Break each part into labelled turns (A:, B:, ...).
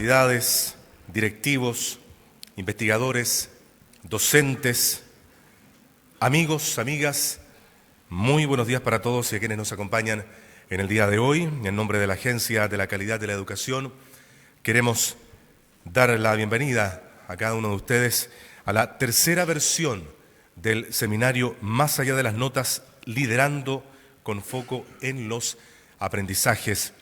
A: autoridades, directivos, investigadores, docentes, amigos, amigas, muy buenos días para todos y a quienes nos acompañan en el día de hoy. En nombre de la Agencia de la Calidad de la Educación, queremos dar la bienvenida a cada uno de ustedes a la tercera versión del seminario Más allá de las notas, liderando con foco en los aprendizajes.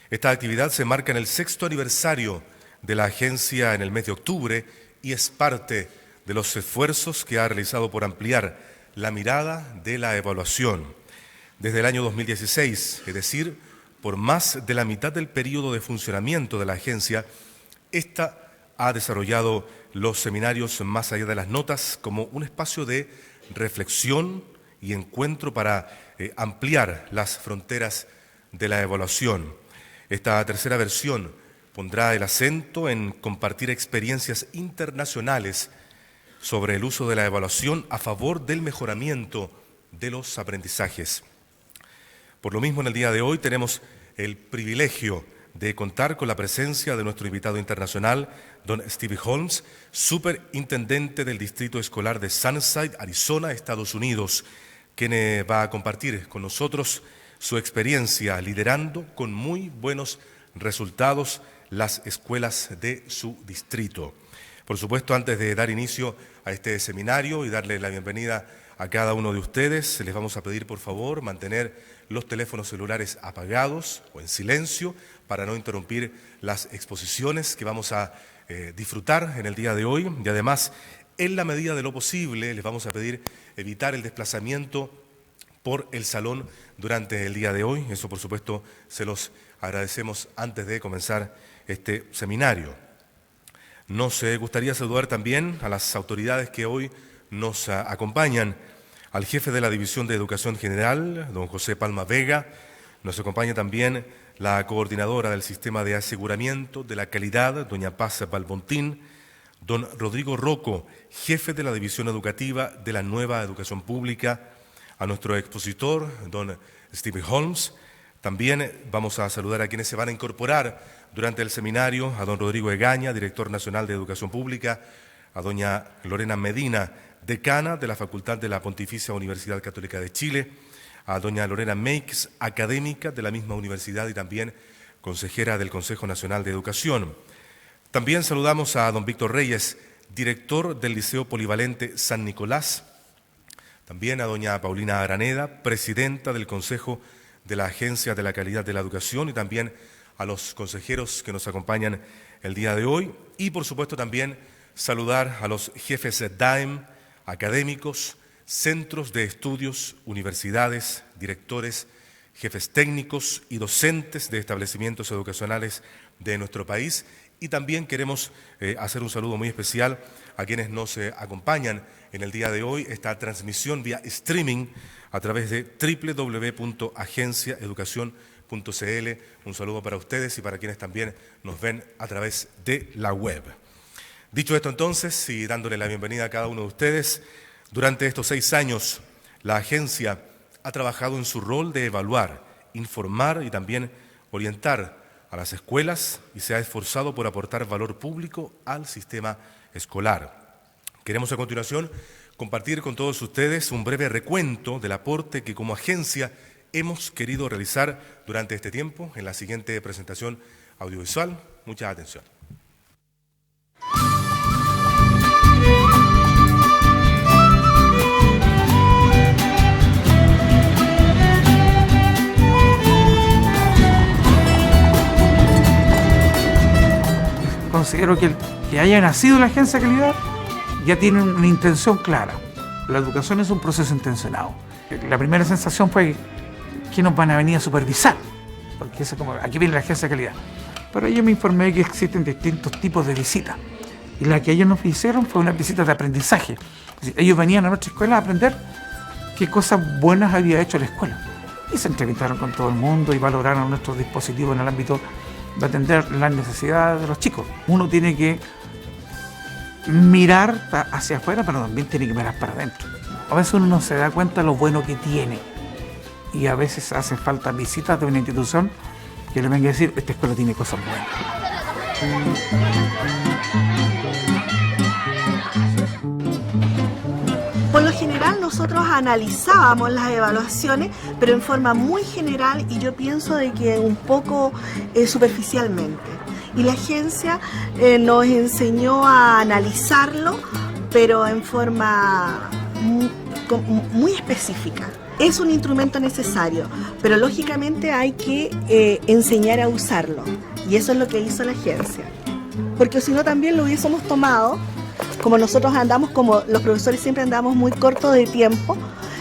A: Esta actividad se marca en el 6º aniversario de la agencia en el mes de octubre y es parte de los esfuerzos que ha realizado por ampliar la mirada de la evaluación. Desde el año 2016, es decir, por más de la mitad del periodo de funcionamiento de la agencia, esta ha desarrollado los seminarios Más allá de las notas como un espacio de reflexión y encuentro para ampliar las fronteras de la evaluación. Esta tercera versión pondrá el acento en compartir experiencias internacionales sobre el uso de la evaluación a favor del mejoramiento de los aprendizajes. Por lo mismo, en el día de hoy tenemos el privilegio de contar con la presencia de nuestro invitado internacional, don Steve Holmes, superintendente del Distrito Escolar de Sunnyside, Arizona, Estados Unidos, quien va a compartir con nosotros su experiencia liderando con muy buenos resultados las escuelas de su distrito. Por supuesto, antes de dar inicio a este seminario y darle la bienvenida a cada uno de ustedes, les vamos a pedir por favor mantener los teléfonos celulares apagados o en silencio para no interrumpir las exposiciones que vamos a disfrutar en el día de hoy. Y además, en la medida de lo posible, les vamos a pedir evitar el desplazamiento por el salón durante el día de hoy. Eso, por supuesto, se los agradecemos antes de comenzar este seminario. Nos gustaría saludar también a las autoridades que hoy nos acompañan. Al jefe de la División de Educación General, don José Palma Vega. Nos acompaña también la coordinadora del Sistema de Aseguramiento de la Calidad, doña Paz Balbontín. Don Rodrigo Rocco, jefe de la División Educativa de la Nueva Educación Pública. A nuestro expositor, don Steve Holmes. También vamos a saludar a quienes se van a incorporar durante el seminario, a don Rodrigo Egaña, director nacional de Educación Pública, a doña Lorena Medina, decana de la Facultad de la Pontificia Universidad Católica de Chile, a doña Lorena Meix, académica de la misma universidad y también consejera del Consejo Nacional de Educación. También saludamos a don Víctor Reyes, director del Liceo Polivalente San Nicolás, también a doña Paulina Araneda, presidenta del Consejo de la Agencia de la Calidad de la Educación y también a los consejeros que nos acompañan el día de hoy y por supuesto también saludar a los jefes de DAEM, académicos, centros de estudios, universidades, directores, jefes técnicos y docentes de establecimientos educacionales de nuestro país. Y también queremos hacer un saludo muy especial a quienes nos acompañan en el día de hoy, esta transmisión vía streaming a través de www.agenciaeducacion.cl. Un saludo para ustedes y para quienes también nos ven a través de la web. Dicho esto entonces, y dándole la bienvenida a cada uno de ustedes, durante estos 6 años la agencia ha trabajado en su rol de evaluar, informar y también orientar a las escuelas y se ha esforzado por aportar valor público al sistema escolar. Queremos a continuación compartir con todos ustedes un breve recuento del aporte que como agencia hemos querido realizar durante este tiempo en la siguiente presentación audiovisual. Mucha atención.
B: Considero que el que haya nacido la agencia de calidad ya tiene una intención clara. La educación es un proceso intencionado. La primera sensación fue que nos van a venir a supervisar, porque eso como, aquí viene la agencia de calidad. Pero yo me informé que existen distintos tipos de visitas y la que ellos nos hicieron fue una visita de aprendizaje. Es decir, ellos venían a nuestra escuela a aprender qué cosas buenas había hecho la escuela y se entrevistaron con todo el mundo y valoraron nuestros dispositivos en el ámbito de atender las necesidades de los chicos. Uno tiene que mirar hacia afuera, pero también tiene que mirar para adentro. A veces uno no se da cuenta de lo bueno que tiene y a veces hace falta visitas de una institución que le venga a decir, esta escuela tiene cosas buenas.
C: Por lo general nosotros analizábamos las evaluaciones, pero en forma muy general y yo pienso de que un poco superficialmente. Y la agencia nos enseñó a analizarlo, pero en forma muy específica. Es un instrumento necesario, pero lógicamente hay que enseñar a usarlo. Y eso es lo que hizo la agencia. Porque si no también lo hubiésemos tomado, como nosotros andamos, como los profesores siempre andamos muy cortos de tiempo,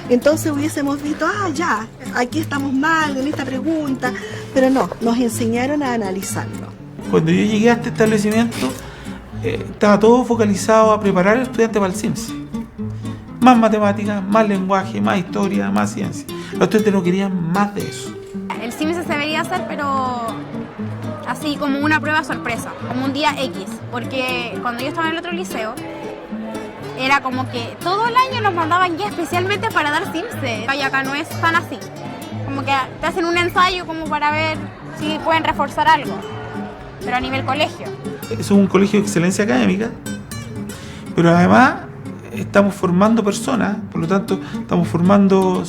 C: entonces hubiésemos visto, ya, aquí estamos mal en esta pregunta, pero no, nos enseñaron a analizarlo.
B: Cuando yo llegué a este establecimiento, estaba todo focalizado a preparar al estudiante para el CIMSE. Más matemáticas, más lenguaje, más historia, más ciencia. Los estudiantes no querían más de eso.
D: El CIMSE se debería hacer, pero así como una prueba sorpresa, como un día X, porque cuando yo estaba en el otro liceo, era como que todo el año nos mandaban ya especialmente para dar CIMSE. Y acá no es tan así, como que te hacen un ensayo como para ver si pueden reforzar algo, pero a nivel colegio.
B: Es un colegio de excelencia académica, pero además estamos formando personas, por lo tanto estamos formando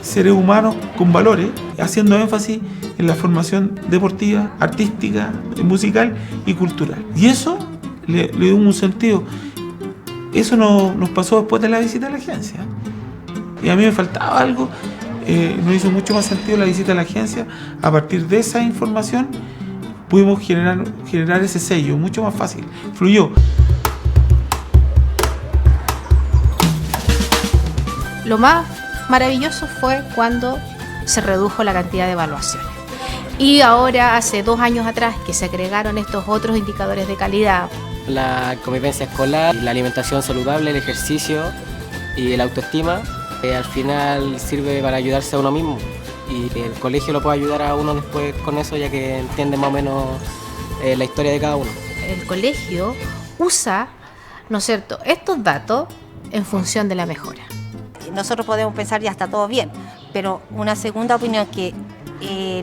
B: seres humanos con valores, haciendo énfasis en la formación deportiva, artística, musical y cultural. Y eso le dio un sentido. Eso nos pasó después de la visita a la agencia. Y a mí me faltaba algo, nos hizo mucho más sentido la visita a la agencia. A partir de esa información pudimos generar ese sello, mucho más fácil, fluyó.
E: Lo más maravilloso fue cuando se redujo la cantidad de evaluaciones. Y ahora, hace 2 años atrás, que se agregaron estos otros indicadores de calidad.
F: La convivencia escolar, la alimentación saludable, el ejercicio y la autoestima, al final sirve para ayudarse a uno mismo. Y el colegio lo puede ayudar a uno después con eso, ya que entiende más o menos la historia de cada uno.
E: El colegio usa, ¿no es cierto?, estos datos en función de la mejora.
G: Nosotros podemos pensar ya está todo bien, pero una segunda opinión que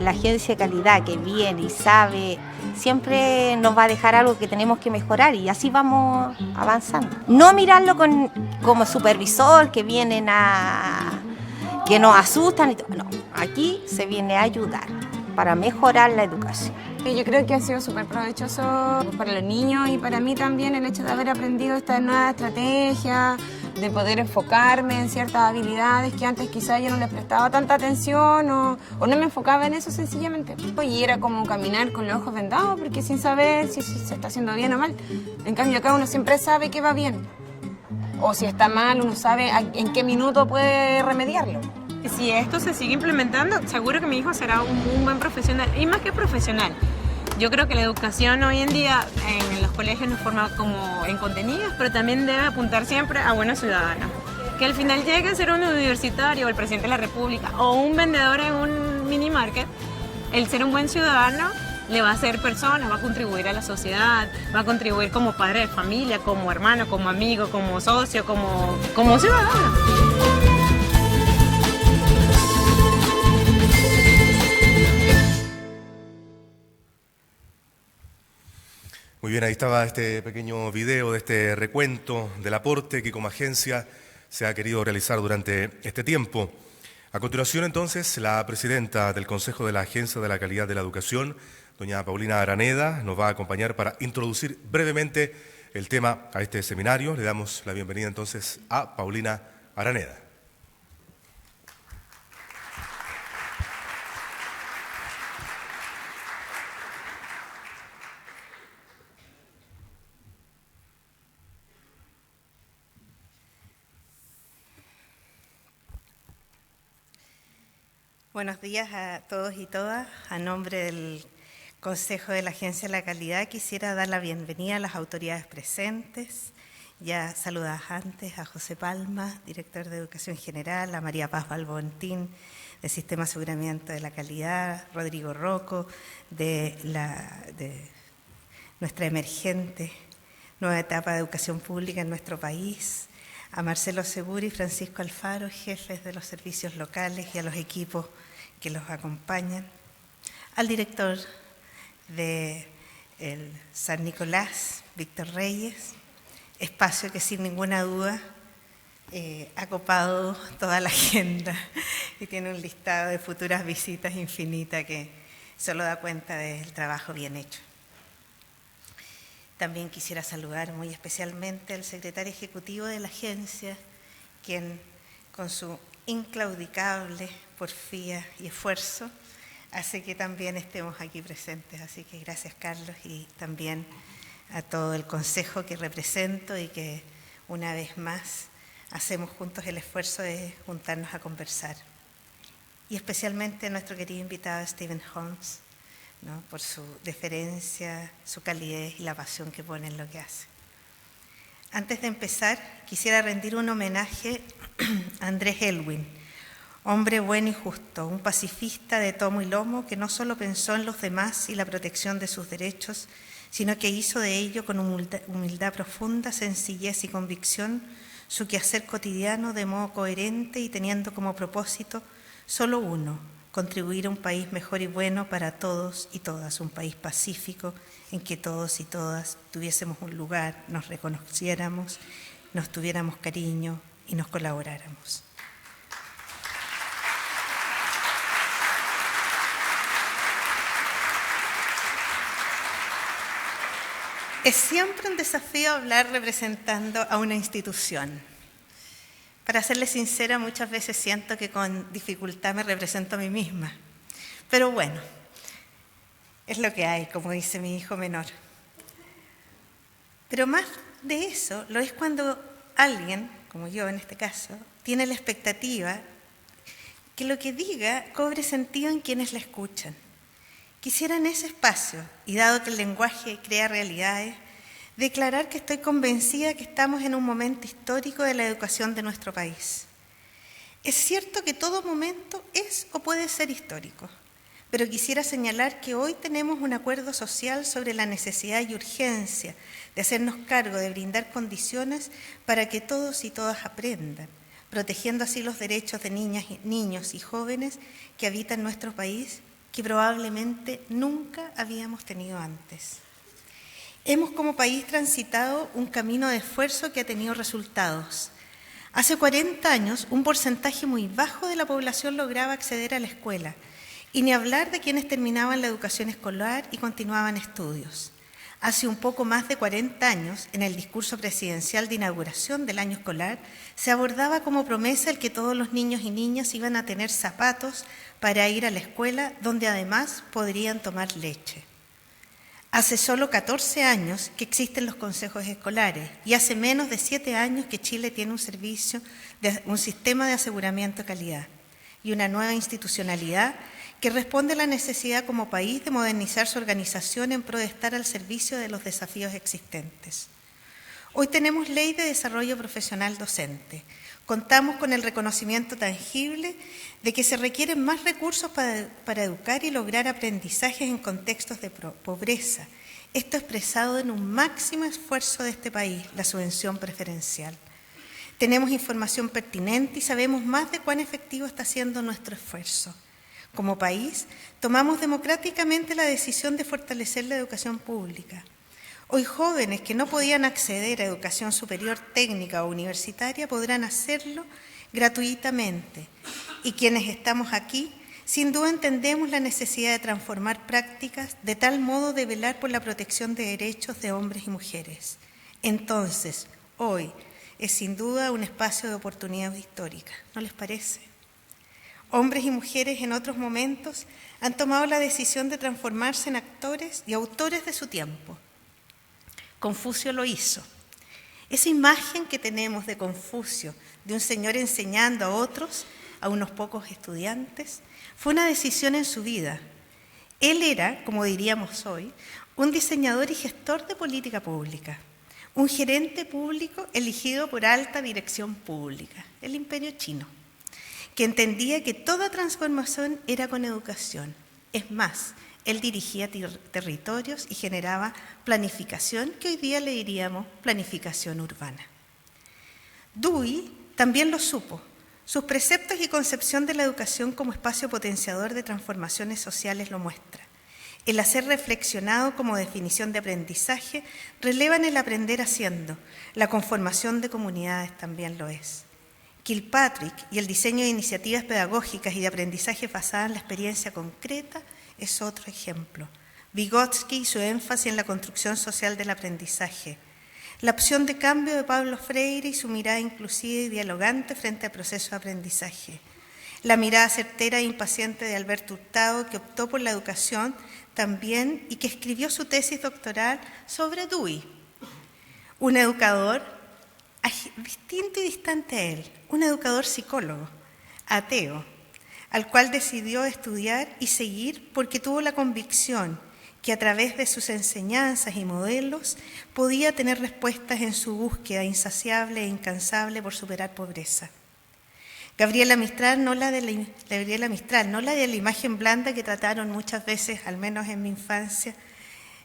G: la agencia de calidad que viene y sabe siempre nos va a dejar algo que tenemos que mejorar y así vamos avanzando. No mirarlo como supervisor que vienen que nos asustan y todo. No, aquí se viene a ayudar para mejorar la educación.
H: Yo creo que ha sido súper provechoso para los niños y para mí también el hecho de haber aprendido esta nueva estrategia, de poder enfocarme en ciertas habilidades que antes quizás yo no les prestaba tanta atención o no me enfocaba en eso sencillamente. Y era como caminar con los ojos vendados porque sin saber si se está haciendo bien o mal. En cambio acá uno siempre sabe que va bien. O si está mal, uno sabe en qué minuto puede remediarlo.
I: Si esto se sigue implementando, seguro que mi hijo será un buen profesional. Y más que profesional, yo creo que la educación hoy en día en los colegios nos forma como en contenidos, pero también debe apuntar siempre a buenos ciudadanos. Que al final llegue a ser un universitario o el presidente de la República o un vendedor en un mini market, el ser un buen ciudadano le va a hacer persona, va a contribuir a la sociedad, va a contribuir como padre de familia, como hermano, como amigo, como socio, como ciudadano.
A: Muy bien, ahí estaba este pequeño video de este recuento del aporte que como agencia se ha querido realizar durante este tiempo. A continuación, entonces, la presidenta del Consejo de la Agencia de la Calidad de la Educación, doña Paulina Araneda, nos va a acompañar para introducir brevemente el tema a este seminario. Le damos la bienvenida entonces a Paulina Araneda.
J: Buenos días a todos y todas. A nombre del Consejo de la Agencia de la Calidad quisiera dar la bienvenida a las autoridades presentes, ya saludadas antes, a José Palma, director de Educación General, a María Paz Balbontín, de Sistema de Aseguramiento de la Calidad, Rodrigo Rocco, de nuestra emergente nueva etapa de educación pública en nuestro país, a Marcelo Seguri y Francisco Alfaro, jefes de los servicios locales y a los equipos que los acompañan, al director del el San Nicolás, Víctor Reyes, espacio que sin ninguna duda ha copado toda la agenda y tiene un listado de futuras visitas infinita que solo da cuenta del trabajo bien hecho. También quisiera saludar muy especialmente al secretario ejecutivo de la agencia, quien con su inclaudicable porfía y esfuerzo hace que también estemos aquí presentes. Así que gracias, Carlos, y también a todo el consejo que represento y que una vez más hacemos juntos el esfuerzo de juntarnos a conversar. Y especialmente a nuestro querido invitado Stephen Holmes, ¿no?, por su deferencia, su calidez y la pasión que pone en lo que hace. Antes de empezar, quisiera rendir un homenaje a Andrés Elwin, hombre bueno y justo, un pacifista de tomo y lomo que no solo pensó en los demás y la protección de sus derechos, sino que hizo de ello con humildad profunda, sencillez y convicción su quehacer cotidiano de modo coherente y teniendo como propósito solo uno: contribuir a un país mejor y bueno para todos y todas, un país pacífico en que todos y todas tuviésemos un lugar, nos reconociéramos, nos tuviéramos cariño y nos colaboráramos. Es siempre un desafío hablar representando a una institución. Para serle sincera, muchas veces siento que con dificultad me represento a mí misma. Pero bueno, es lo que hay, como dice mi hijo menor. Pero más de eso lo es cuando alguien, como yo en este caso, tiene la expectativa que lo que diga cobre sentido en quienes la escuchan. Quisiera en ese espacio, y dado que el lenguaje crea realidades, declarar que estoy convencida que estamos en un momento histórico de la educación de nuestro país. Es cierto que todo momento es o puede ser histórico, pero quisiera señalar que hoy tenemos un acuerdo social sobre la necesidad y urgencia de hacernos cargo de brindar condiciones para que todos y todas aprendan, protegiendo así los derechos de niñas, niños y jóvenes que habitan nuestro país, que probablemente nunca habíamos tenido antes. Hemos como país transitado un camino de esfuerzo que ha tenido resultados. Hace 40 años, un porcentaje muy bajo de la población lograba acceder a la escuela, y ni hablar de quienes terminaban la educación escolar y continuaban estudios. Hace un poco más de 40 años, en el discurso presidencial de inauguración del año escolar, se abordaba como promesa el que todos los niños y niñas iban a tener zapatos para ir a la escuela, donde además podrían tomar leche. Hace solo 14 años que existen los consejos escolares y hace menos de 7 años que Chile tiene un sistema de aseguramiento de calidad y una nueva institucionalidad que responde a la necesidad como país de modernizar su organización en pro de estar al servicio de los desafíos existentes. Hoy tenemos Ley de Desarrollo Profesional Docente. Contamos con el reconocimiento tangible de que se requieren más recursos para educar y lograr aprendizajes en contextos de pobreza. Esto expresado en un máximo esfuerzo de este país, la subvención preferencial. Tenemos información pertinente y sabemos más de cuán efectivo está siendo nuestro esfuerzo. Como país, tomamos democráticamente la decisión de fortalecer la educación pública. Hoy jóvenes que no podían acceder a educación superior técnica o universitaria podrán hacerlo gratuitamente. Y quienes estamos aquí, sin duda entendemos la necesidad de transformar prácticas de tal modo de velar por la protección de derechos de hombres y mujeres. Entonces, hoy es sin duda un espacio de oportunidad histórica, ¿no les parece? Hombres y mujeres en otros momentos han tomado la decisión de transformarse en actores y autores de su tiempo. Confucio lo hizo. Esa imagen que tenemos de Confucio, de un señor enseñando a otros, a unos pocos estudiantes, fue una decisión en su vida. Él era, como diríamos hoy, un diseñador y gestor de política pública, un gerente público elegido por alta dirección pública, el Imperio Chino, que entendía que toda transformación era con educación. Es más, él dirigía territorios y generaba planificación, que hoy día le diríamos planificación urbana. Dewey también lo supo. Sus preceptos y concepción de la educación como espacio potenciador de transformaciones sociales lo muestra. El hacer reflexionado como definición de aprendizaje relevan el aprender haciendo. La conformación de comunidades también lo es. Kilpatrick y el diseño de iniciativas pedagógicas y de aprendizaje basadas en la experiencia concreta es otro ejemplo. Vygotsky y su énfasis en la construcción social del aprendizaje. La opción de cambio de Pablo Freire y su mirada inclusiva y dialogante frente al proceso de aprendizaje. La mirada certera e impaciente de Alberto Hurtado, que optó por la educación también y que escribió su tesis doctoral sobre Dewey. Un educador distinto y distante a él, un educador psicólogo, ateo, al cual decidió estudiar y seguir porque tuvo la convicción que a través de sus enseñanzas y modelos podía tener respuestas en su búsqueda insaciable e incansable por superar pobreza. Gabriela Mistral, no la de la imagen blanda que trataron muchas veces, al menos en mi infancia,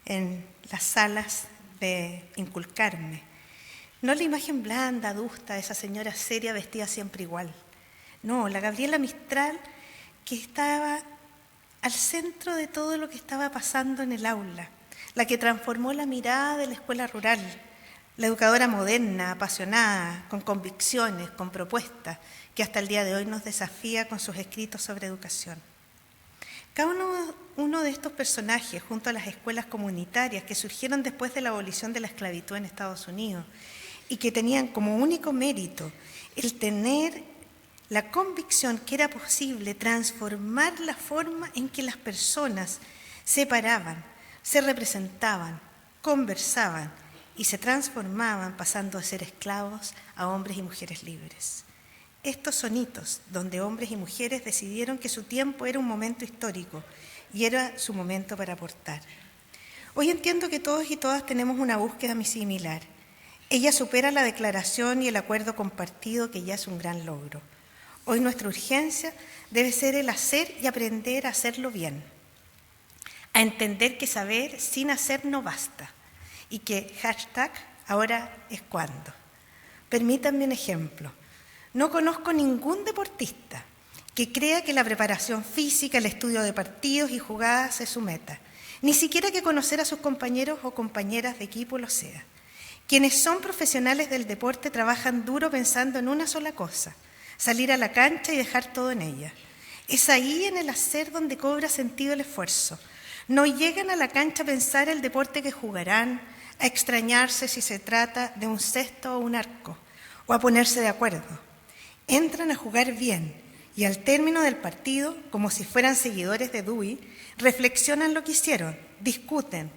J: en las salas de inculcarme. No la imagen blanda, adusta, de esa señora seria vestida siempre igual. No, la Gabriela Mistral que estaba al centro de todo lo que estaba pasando en el aula, la que transformó la mirada de la escuela rural, la educadora moderna, apasionada, con convicciones, con propuestas, que hasta el día de hoy nos desafía con sus escritos sobre educación. Cada uno de estos personajes, junto a las escuelas comunitarias que surgieron después de la abolición de la esclavitud en Estados Unidos y que tenían como único mérito el tener la convicción que era posible transformar la forma en que las personas se paraban, se representaban, conversaban y se transformaban pasando de ser esclavos a hombres y mujeres libres. Estos son hitos donde hombres y mujeres decidieron que su tiempo era un momento histórico y era su momento para aportar. Hoy entiendo que todos y todas tenemos una búsqueda muy similar. Ella supera la declaración y el acuerdo compartido, que ya es un gran logro. Hoy nuestra urgencia debe ser el hacer y aprender a hacerlo bien, a entender que saber sin hacer no basta y que #ahora es cuando. Permítanme un ejemplo. No conozco ningún deportista que crea que la preparación física, el estudio de partidos y jugadas es su meta, ni siquiera que conocer a sus compañeros o compañeras de equipo lo sea. Quienes son profesionales del deporte trabajan duro pensando en una sola cosa: salir a la cancha y dejar todo en ella. Es ahí en el hacer donde cobra sentido el esfuerzo. No llegan a la cancha a pensar el deporte que jugarán, a extrañarse si se trata de un cesto o un arco, o a ponerse de acuerdo. Entran a jugar bien y al término del partido, como si fueran seguidores de Dewey, reflexionan lo que hicieron, discuten,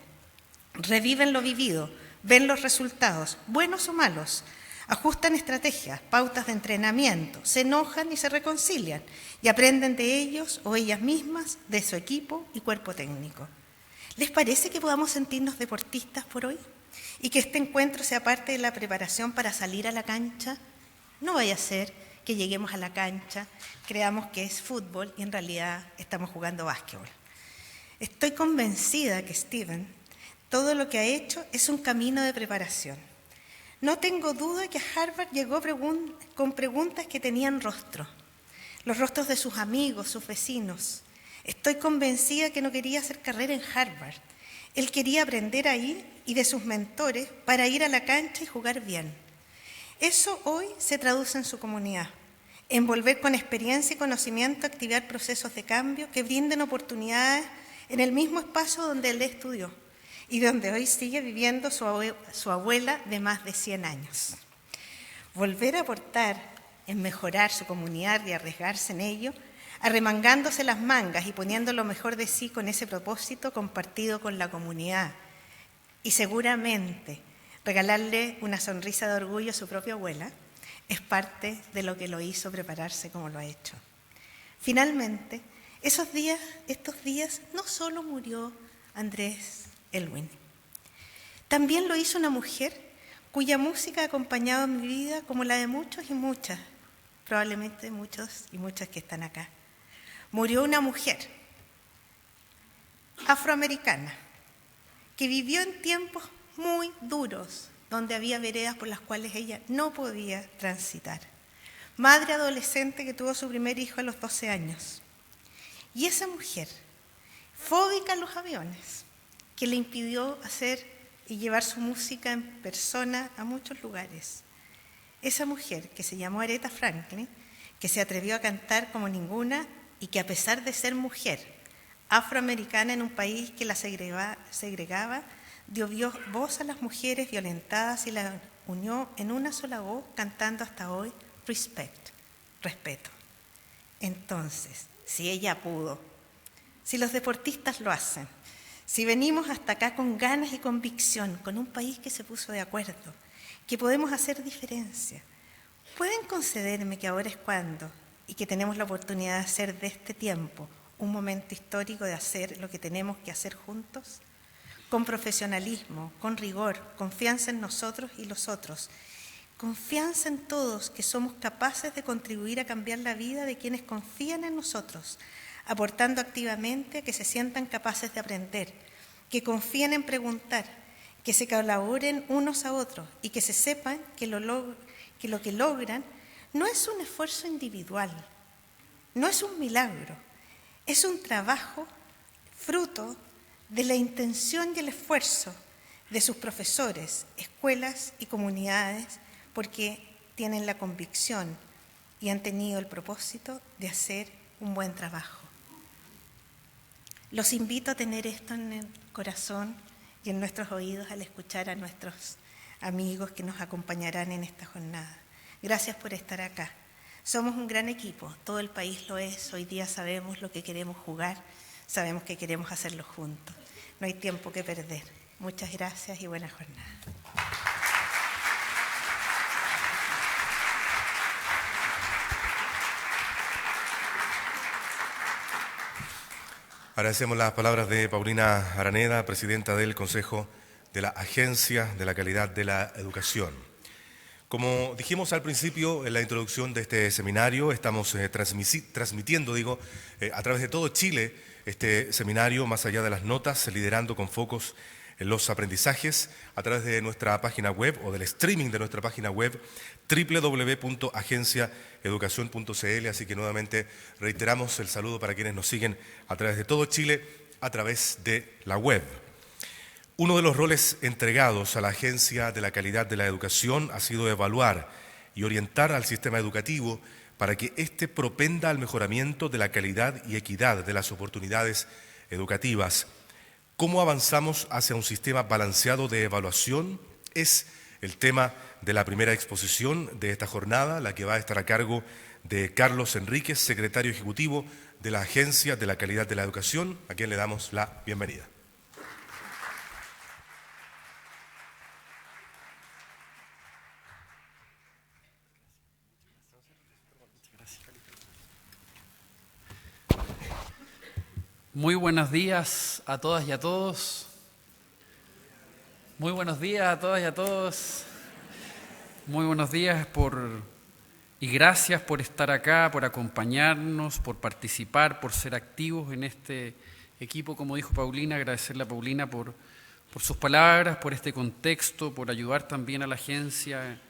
J: reviven lo vivido, ven los resultados, buenos o malos, ajustan estrategias, pautas de entrenamiento, se enojan y se reconcilian y aprenden de ellos o ellas mismas, de su equipo y cuerpo técnico. ¿Les parece que podamos sentirnos deportistas por hoy? Y que este encuentro sea parte de la preparación para salir a la cancha. No vaya a ser que lleguemos a la cancha, creamos que es fútbol y en realidad estamos jugando básquetbol. Estoy convencida que Steven, todo lo que ha hecho es un camino de preparación. No tengo duda que a Harvard llegó con preguntas que tenían rostro, los rostros de sus amigos, sus vecinos. Estoy convencida que no quería hacer carrera en Harvard. Él quería aprender ahí y de sus mentores para ir a la cancha y jugar bien. Eso hoy se traduce en su comunidad, en volver con experiencia y conocimiento a activar procesos de cambio que brinden oportunidades en el mismo espacio donde él estudió y donde hoy sigue viviendo su abuela de más de 100 años. Volver a aportar en mejorar su comunidad y arriesgarse en ello, arremangándose las mangas y poniendo lo mejor de sí con ese propósito compartido con la comunidad. Y seguramente regalarle una sonrisa de orgullo a su propia abuela es parte de lo que lo hizo prepararse como lo ha hecho. Finalmente, estos días no solo murió Andrés Elwin, también lo hizo una mujer cuya música ha acompañado mi vida como la de muchos y muchas, probablemente muchos y muchas que están acá. Murió una mujer afroamericana que vivió en tiempos muy duros, donde había veredas por las cuales ella no podía transitar. Madre adolescente que tuvo su primer hijo a los 12 años. Y esa mujer fóbica a los aviones, que le impidió hacer y llevar su música en persona a muchos lugares. Esa mujer, que se llamó Aretha Franklin, que se atrevió a cantar como ninguna y que, a pesar de ser mujer afroamericana en un país que la segregaba, dio voz a las mujeres violentadas y las unió en una sola voz, cantando hasta hoy respect, respeto. Entonces, si ella pudo, si los deportistas lo hacen, si venimos hasta acá con ganas y convicción, con un país que se puso de acuerdo, que podemos hacer diferencia, ¿pueden concederme que ahora es cuando y que tenemos la oportunidad de hacer de este tiempo un momento histórico de hacer lo que tenemos que hacer juntos? Con profesionalismo, con rigor, confianza en nosotros y los otros, confianza en todos que somos capaces de contribuir a cambiar la vida de quienes confían en nosotros, aportando activamente a que se sientan capaces de aprender, que confíen en preguntar, que se colaboren unos a otros y que se sepan que lo que logran no es un esfuerzo individual, no es un milagro, es un trabajo fruto de la intención y el esfuerzo de sus profesores, escuelas y comunidades, porque tienen la convicción y han tenido el propósito de hacer un buen trabajo. Los invito a tener esto en el corazón y en nuestros oídos al escuchar a nuestros amigos que nos acompañarán en esta jornada. Gracias por estar acá. Somos un gran equipo, todo el país lo es. Hoy día sabemos lo que queremos jugar, sabemos que queremos hacerlo juntos. No hay tiempo que perder. Muchas gracias y buena jornada.
A: Agradecemos las palabras de Paulina Araneda, presidenta del Consejo de la Agencia de la Calidad de la Educación. Como dijimos al principio en la introducción de este seminario, estamos transmitiendo a través de todo Chile este seminario, más allá de las notas, liderando con focos en los aprendizajes, a través de nuestra página web o del streaming de nuestra página web www.agenciaeducacion.cl. Así que nuevamente reiteramos el saludo para quienes nos siguen a través de todo Chile, a través de la web. Uno de los roles entregados a la Agencia de la Calidad de la Educación ha sido evaluar y orientar al sistema educativo para que éste propenda al mejoramiento de la calidad y equidad de las oportunidades educativas. ¿Cómo avanzamos hacia un sistema balanceado de evaluación? Es el tema de la primera exposición de esta jornada, la que va a estar a cargo de Carlos Enríquez, secretario ejecutivo de la Agencia de la Calidad de la Educación, a quien le damos la bienvenida.
K: Muy buenos días a todas y a todos. Muy buenos días a todas y a todos. Muy buenos días y gracias por estar acá, por acompañarnos, por participar, por ser activos en este equipo. Como dijo Paulina, agradecerle a Paulina por sus palabras, por este contexto, por ayudar también a la agencia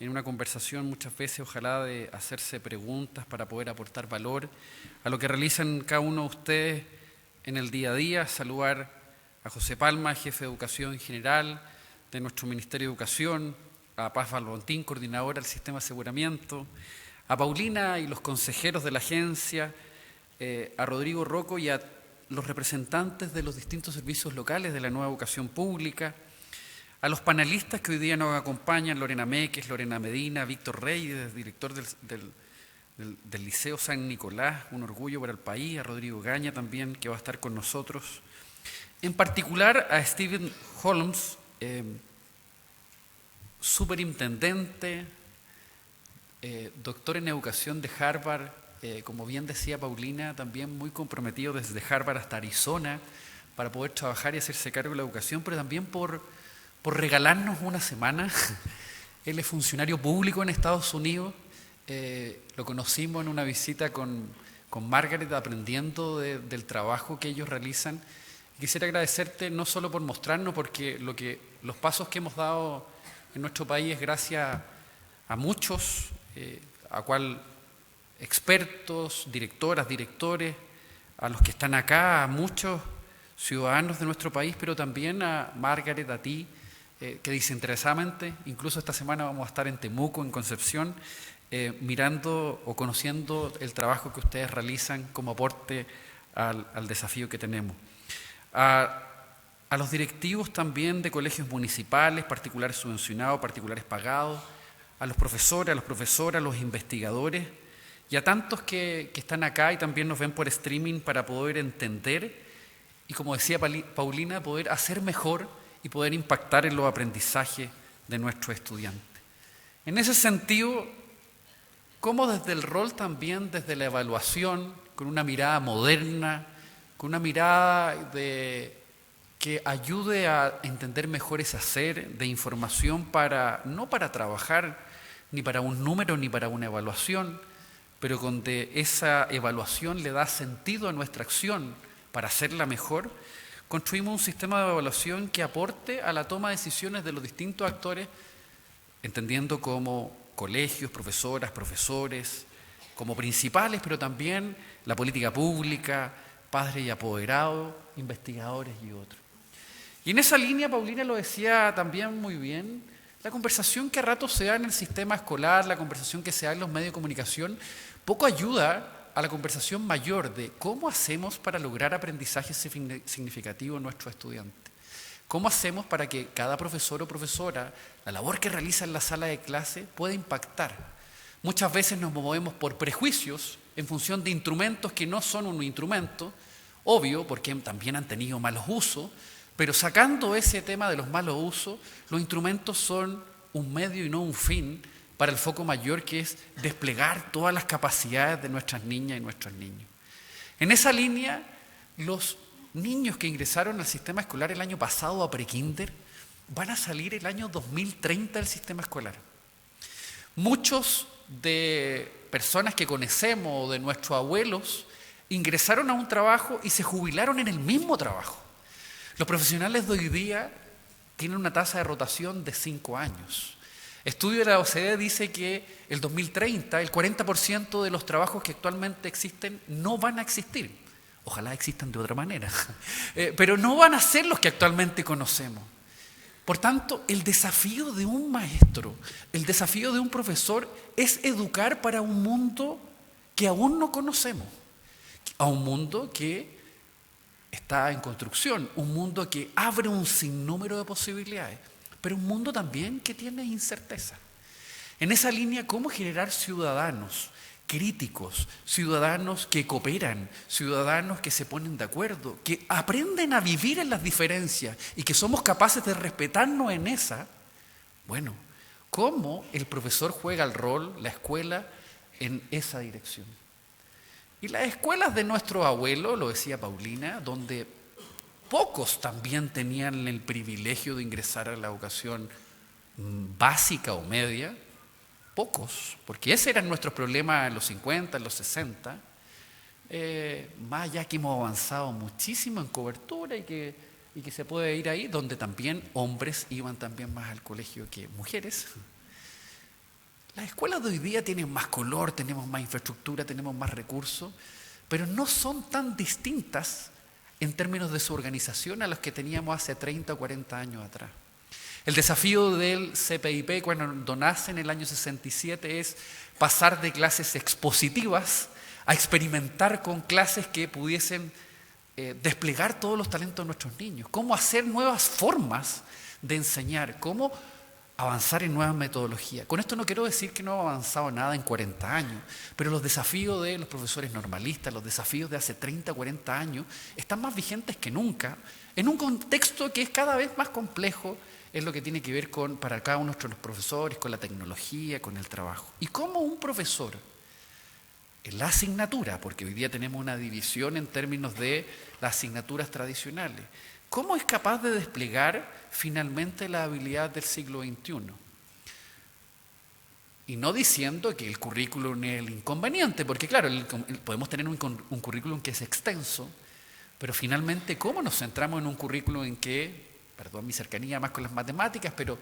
K: en una conversación muchas veces, ojalá, de hacerse preguntas para poder aportar valor a lo que realizan cada uno de ustedes en el día a día. Saludar a José Palma, jefe de Educación General de nuestro Ministerio de Educación, a Paz Valbontín, coordinadora del Sistema de Aseguramiento, a Paulina y los consejeros de la agencia, a Rodrigo Rocco y a los representantes de los distintos servicios locales de la nueva educación pública, a los panelistas que hoy día nos acompañan, Lorena Meques, Lorena Medina, Víctor Reyes, director del Liceo San Nicolás, un orgullo para el país, a Rodrigo Gaña también, que va a estar con nosotros. En particular a Stephen Holmes, superintendente, doctor en educación de Harvard, como bien decía Paulina, también muy comprometido desde Harvard hasta Arizona para poder trabajar y hacerse cargo de la educación, pero también por regalarnos una semana. Él es funcionario público en Estados Unidos. Lo conocimos en una visita con Margaret, aprendiendo del trabajo que ellos realizan. Quisiera agradecerte no solo por mostrarnos, porque los pasos que hemos dado en nuestro país es gracias a muchos, expertos, directoras, directores, a los que están acá, a muchos ciudadanos de nuestro país, pero también a Margaret, a ti, que desinteresadamente, incluso esta semana vamos a estar en Temuco, en Concepción, mirando o conociendo el trabajo que ustedes realizan como aporte al desafío que tenemos. A los directivos también de colegios municipales, particulares subvencionados, particulares pagados, a los profesores, a las profesoras, a los investigadores y a tantos que están acá y también nos ven por streaming para poder entender y, como decía Paulina, poder hacer mejor y poder impactar en los aprendizajes de nuestros estudiantes. En ese sentido, cómo desde el rol también, desde la evaluación, con una mirada moderna, con una mirada que ayude a entender mejor ese hacer de información no para trabajar ni para un número ni para una evaluación, pero donde esa evaluación le da sentido a nuestra acción para hacerla mejor, construimos un sistema de evaluación que aporte a la toma de decisiones de los distintos actores, entendiendo como colegios, profesoras, profesores, como principales, pero también la política pública, padres y apoderados, investigadores y otros. Y en esa línea, Paulina lo decía también muy bien, la conversación que a ratos se da en el sistema escolar, la conversación que se da en los medios de comunicación, poco ayuda a la conversación mayor de cómo hacemos para lograr aprendizajes significativos en nuestros estudiantes. ¿Cómo hacemos para que cada profesor o profesora, la labor que realiza en la sala de clase, pueda impactar? Muchas veces nos movemos por prejuicios en función de instrumentos que no son un instrumento, obvio, porque también han tenido malos usos, pero sacando ese tema de los malos usos, los instrumentos son un medio y no un fin para el foco mayor, que es desplegar todas las capacidades de nuestras niñas y nuestros niños. En esa línea, los niños que ingresaron al sistema escolar el año pasado a prekinder van a salir el año 2030 del sistema escolar. Muchos de personas que conocemos o de nuestros abuelos ingresaron a un trabajo y se jubilaron en el mismo trabajo. Los profesionales de hoy día tienen una tasa de rotación de 5 años. Estudio de la OCDE dice que el 2030 el 40% de los trabajos que actualmente existen no van a existir. Ojalá existan de otra manera, pero no van a ser los que actualmente conocemos. Por tanto, el desafío de un maestro, el desafío de un profesor es educar para un mundo que aún no conocemos, a un mundo que está en construcción, un mundo que abre un sinnúmero de posibilidades, pero un mundo también que tiene incerteza. En esa línea, ¿cómo generar ciudadanos críticos, ciudadanos que cooperan, ciudadanos que se ponen de acuerdo, que aprenden a vivir en las diferencias y que somos capaces de respetarnos en esa? Bueno, ¿cómo el profesor juega el rol, la escuela, en esa dirección? Y las escuelas de nuestros abuelos, lo decía Paulina, donde pocos también tenían el privilegio de ingresar a la educación básica o media, pocos, porque ese era nuestro problema en los 50, en los 60, más allá que hemos avanzado muchísimo en cobertura y que se puede ir ahí, donde también hombres iban también más al colegio que mujeres. Las escuelas de hoy día tienen más color, tenemos más infraestructura, tenemos más recursos, pero no son tan distintas en términos de su organización a los que teníamos hace 30 o 40 años atrás. El desafío del CPIP cuando nace en el año 67 es pasar de clases expositivas a experimentar con clases que pudiesen desplegar todos los talentos de nuestros niños, cómo hacer nuevas formas de enseñar, cómo avanzar en nuevas metodologías. Con esto no quiero decir que no ha avanzado nada en 40 años, pero los desafíos de los profesores normalistas, los desafíos de hace 30, 40 años, están más vigentes que nunca, en un contexto que es cada vez más complejo en lo que tiene que ver con, para cada uno de nuestros profesores, con la tecnología, con el trabajo. Y cómo un profesor, en la asignatura, porque hoy día tenemos una división en términos de las asignaturas tradicionales, ¿cómo es capaz de desplegar finalmente la habilidad del siglo XXI? Y no diciendo que el currículum es el inconveniente, porque claro, podemos tener un currículum que es extenso, pero finalmente, ¿cómo nos centramos en un currículum en que, perdón mi cercanía más con las matemáticas, pero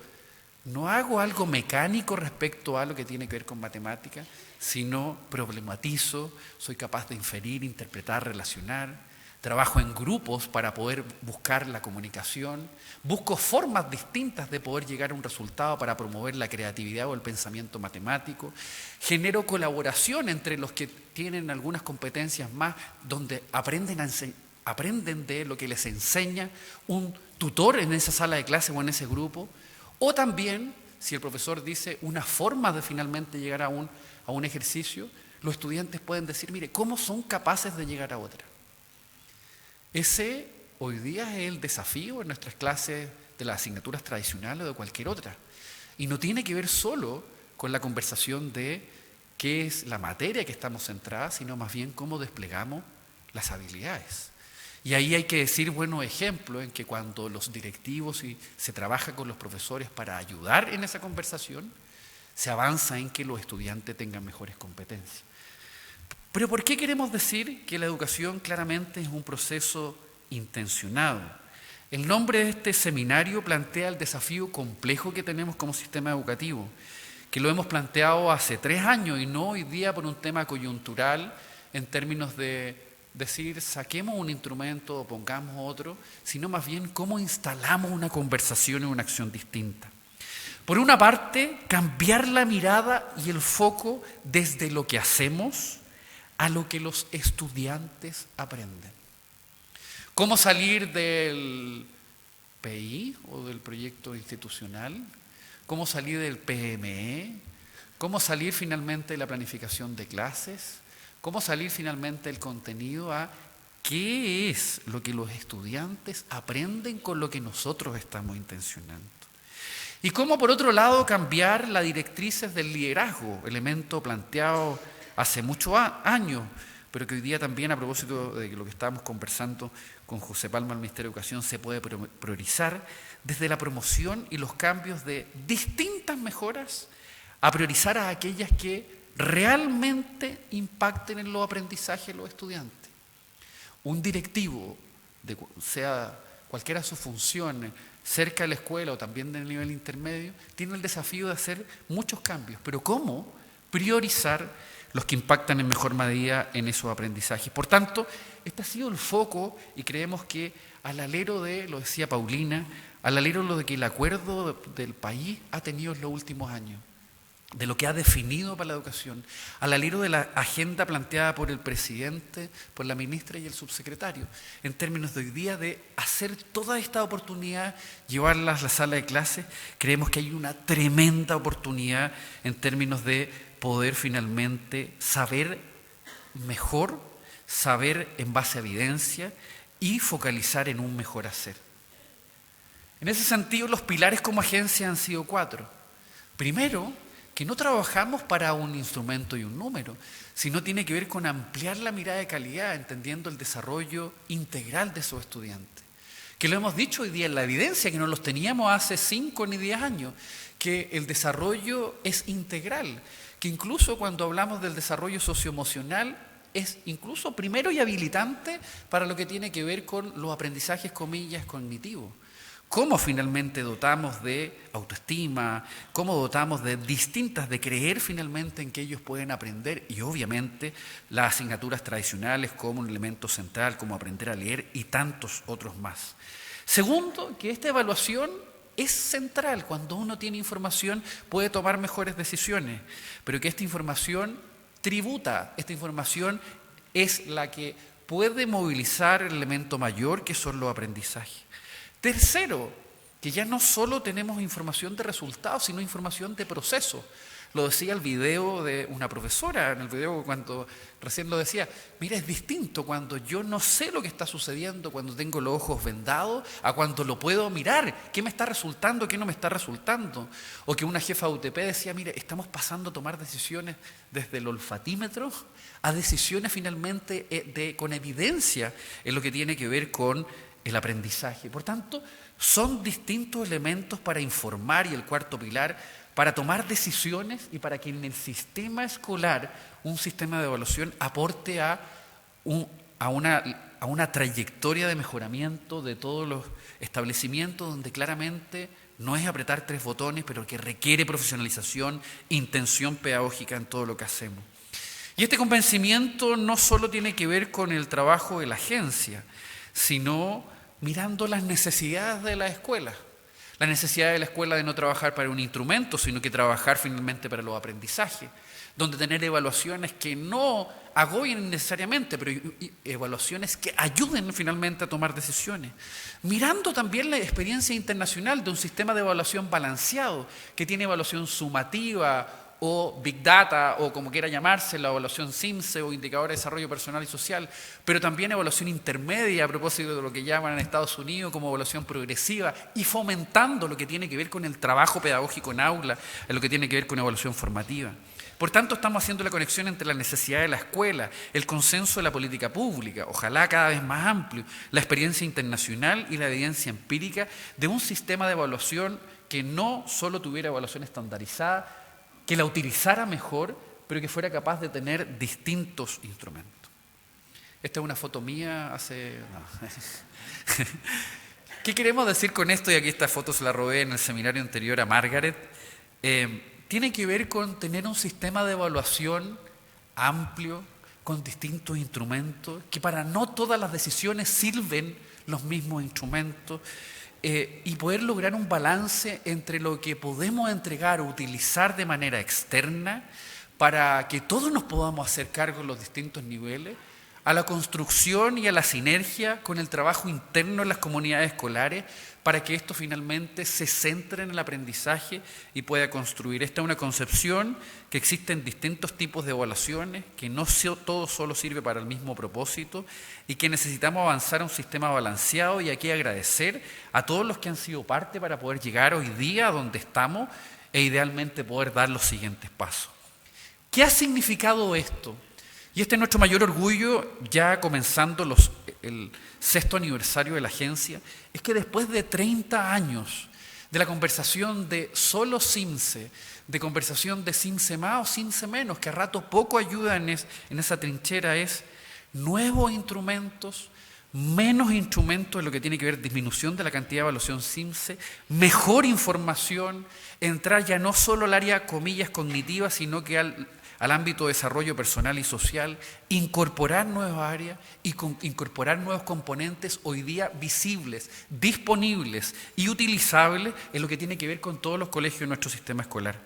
K: no hago algo mecánico respecto a lo que tiene que ver con matemáticas, sino problematizo, soy capaz de inferir, interpretar, relacionar? trabajo en grupos para poder buscar la comunicación, busco formas distintas de poder llegar a un resultado para promover la creatividad o el pensamiento matemático, genero colaboración entre los que tienen algunas competencias más, donde aprenden de lo que les enseña un tutor en esa sala de clase o en ese grupo, o también, si el profesor dice una forma de finalmente llegar a un ejercicio, los estudiantes pueden decir, mire, ¿cómo son capaces de llegar a otra? Ese hoy día es el desafío en nuestras clases de las asignaturas tradicionales o de cualquier otra. Y no tiene que ver solo con la conversación de qué es la materia que estamos centradas, sino más bien cómo desplegamos las habilidades. Y ahí hay que decir buenos ejemplos en que cuando los directivos y se trabaja con los profesores para ayudar en esa conversación, se avanza en que los estudiantes tengan mejores competencias. Pero ¿por qué queremos decir que la educación claramente es un proceso intencionado? El nombre de este seminario plantea el desafío complejo que tenemos como sistema educativo, que lo hemos planteado hace 3 años y no hoy día por un tema coyuntural en términos de decir saquemos un instrumento o pongamos otro, sino más bien cómo instalamos una conversación y una acción distinta. Por una parte, cambiar la mirada y el foco desde lo que hacemos a lo que los estudiantes aprenden. ¿Cómo salir del PI o del proyecto institucional? ¿Cómo salir del PME? ¿Cómo salir finalmente de la planificación de clases? ¿Cómo salir finalmente del contenido a qué es lo que los estudiantes aprenden con lo que nosotros estamos intencionando? Y cómo, por otro lado, cambiar las directrices del liderazgo, elemento planteado hace muchos años, pero que hoy día también, a propósito de lo que estábamos conversando con José Palma del Ministerio de Educación, se puede priorizar desde la promoción y los cambios de distintas mejoras a priorizar a aquellas que realmente impacten en los aprendizajes de los estudiantes. Un directivo, sea cualquiera su función, cerca de la escuela o también del nivel intermedio, tiene el desafío de hacer muchos cambios, pero ¿cómo priorizar los que impactan en mejor medida en esos aprendizajes? Por tanto, este ha sido el foco y creemos que al alero de, lo decía Paulina, al alero de lo que el acuerdo del país ha tenido en los últimos años, de lo que ha definido para la educación, al alero de la agenda planteada por el presidente, por la ministra y el subsecretario, en términos de hoy día de hacer toda esta oportunidad, llevarlas a la sala de clase, creemos que hay una tremenda oportunidad en términos de poder finalmente saber mejor, saber en base a evidencia y focalizar en un mejor hacer. En ese sentido, los pilares como agencia han sido 4. Primero, que no trabajamos para un instrumento y un número, sino tiene que ver con ampliar la mirada de calidad, entendiendo el desarrollo integral de esos estudiantes. Que lo hemos dicho hoy día en la evidencia, que no los teníamos hace 5 ni 10 años, que el desarrollo es integral, que incluso cuando hablamos del desarrollo socioemocional, es incluso primero y habilitante para lo que tiene que ver con los aprendizajes, comillas, cognitivos. ¿Cómo finalmente dotamos de autoestima? ¿Cómo dotamos de distintas, de creer finalmente en que ellos pueden aprender? Y obviamente las asignaturas tradicionales como un elemento central, como aprender a leer y tantos otros más. Segundo, que esta evaluación es central. Cuando uno tiene información puede tomar mejores decisiones, pero que esta información tributa, esta información es la que puede movilizar el elemento mayor que son los aprendizajes. Tercero, que ya no solo tenemos información de resultados, sino información de proceso. Lo decía el video de una profesora, en el video cuando recién lo decía, mira, es distinto cuando yo no sé lo que está sucediendo, cuando tengo los ojos vendados, a cuando lo puedo mirar, qué me está resultando, qué no me está resultando. O que una jefa de UTP decía, mire, estamos pasando a tomar decisiones desde el olfatímetro a decisiones finalmente con evidencia en lo que tiene que ver con el aprendizaje. Por tanto, son distintos elementos para informar y el cuarto pilar, para tomar decisiones y para que en el sistema escolar, un sistema de evaluación aporte a una trayectoria de mejoramiento de todos los establecimientos donde claramente no es apretar 3 botones, pero que requiere profesionalización, intención pedagógica en todo lo que hacemos. Y este convencimiento no solo tiene que ver con el trabajo de la agencia, sino mirando las necesidades de la escuela. La necesidad de la escuela de no trabajar para un instrumento, sino que trabajar finalmente para los aprendizajes, donde tener evaluaciones que no agobien necesariamente, pero evaluaciones que ayuden finalmente a tomar decisiones. Mirando también la experiencia internacional de un sistema de evaluación balanceado, que tiene evaluación sumativa, o Big Data, o como quiera llamarse, la evaluación CIMSE o Indicador de Desarrollo Personal y Social, pero también evaluación intermedia a propósito de lo que llaman en Estados Unidos como evaluación progresiva, y fomentando lo que tiene que ver con el trabajo pedagógico en aula, lo que tiene que ver con evaluación formativa. Por tanto, estamos haciendo la conexión entre la necesidad de la escuela, el consenso de la política pública, ojalá cada vez más amplio, la experiencia internacional y la evidencia empírica de un sistema de evaluación que no solo tuviera evaluación estandarizada, que la utilizara mejor, pero que fuera capaz de tener distintos instrumentos. Esta es una foto mía hace... No. ¿Qué queremos decir con esto? Y aquí esta foto se la robé en el seminario anterior a Margaret. Tiene que ver con tener un sistema de evaluación amplio, con distintos instrumentos, que para no todas las decisiones sirven los mismos instrumentos, y poder lograr un balance entre lo que podemos entregar o utilizar de manera externa para que todos nos podamos hacer cargo en los distintos niveles, a la construcción y a la sinergia con el trabajo interno en las comunidades escolares para que esto finalmente se centre en el aprendizaje y pueda construir. Esta es una concepción que existen distintos tipos de evaluaciones, que no todo solo sirve para el mismo propósito y que necesitamos avanzar a un sistema balanceado, y aquí agradecer a todos los que han sido parte para poder llegar hoy día a donde estamos e idealmente poder dar los siguientes pasos. ¿Qué ha significado esto? Y este es nuestro mayor orgullo, ya comenzando el 6º aniversario de la agencia, es que después de 30 años de la conversación de solo CIMSE, de conversación de CIMSE más o CIMSE menos, que a rato poco ayuda en esa trinchera, es nuevos instrumentos, menos instrumentos en lo que tiene que ver disminución de la cantidad de evaluación CIMSE, mejor información, entrar ya no solo al área, comillas, cognitiva, sino que al ámbito de desarrollo personal y social, incorporar nuevas áreas y incorporar nuevos componentes hoy día visibles, disponibles y utilizables en lo que tiene que ver con todos los colegios de nuestro sistema escolar.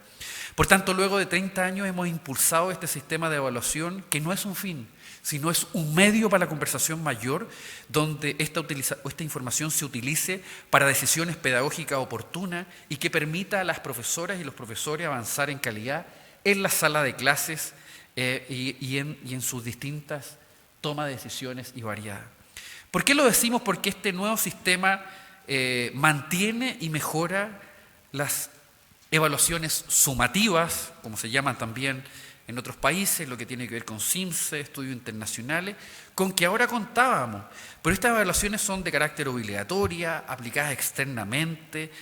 K: Por tanto, luego de 30 años hemos impulsado este sistema de evaluación que no es un fin, sino es un medio para la conversación mayor, donde esta información se utilice para decisiones pedagógicas oportunas y que permita a las profesoras y los profesores avanzar en calidad en la sala de clases y en sus distintas tomas de decisiones y variadas. ¿Por qué lo decimos? Porque este nuevo sistema mantiene y mejora las evaluaciones sumativas, como se llaman también en otros países, lo que tiene que ver con CIMSE, estudios internacionales, con que ahora contábamos. Pero estas evaluaciones son de carácter obligatoria, aplicadas externamente,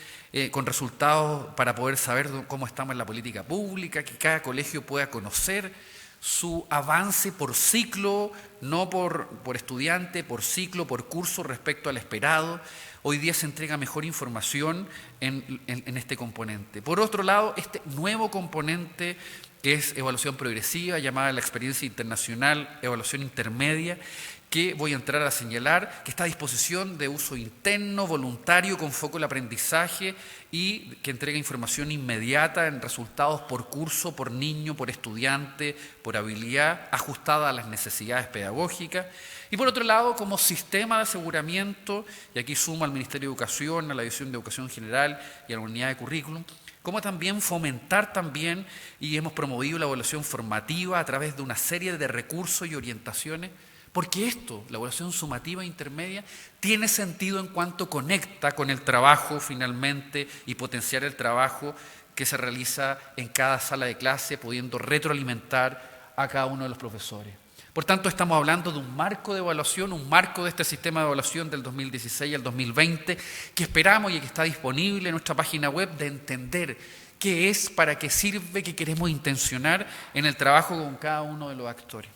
K: con resultados para poder saber cómo estamos en la política pública, que cada colegio pueda conocer su avance por ciclo, no por estudiante, por ciclo, por curso respecto al esperado. Hoy día se entrega mejor información en este componente. Por otro lado, este nuevo componente que es evaluación progresiva, llamada la experiencia internacional, evaluación intermedia, que voy a entrar a señalar, que está a disposición de uso interno, voluntario, con foco en el aprendizaje y que entrega información inmediata en resultados por curso, por niño, por estudiante, por habilidad, ajustada a las necesidades pedagógicas. Y por otro lado, como sistema de aseguramiento, y aquí suma al Ministerio de Educación, a la División de Educación General y a la Unidad de Currículum, como también fomentar también, y hemos promovido la evaluación formativa a través de una serie de recursos y orientaciones, porque esto, la evaluación sumativa e intermedia, tiene sentido en cuanto conecta con el trabajo finalmente y potenciar el trabajo que se realiza en cada sala de clase, pudiendo retroalimentar a cada uno de los profesores. Por tanto, estamos hablando de un marco de evaluación, un marco de este sistema de evaluación del 2016 al 2020, que esperamos y que está disponible en nuestra página web, de entender qué es, para qué sirve, qué queremos intencionar en el trabajo con cada uno de los actores.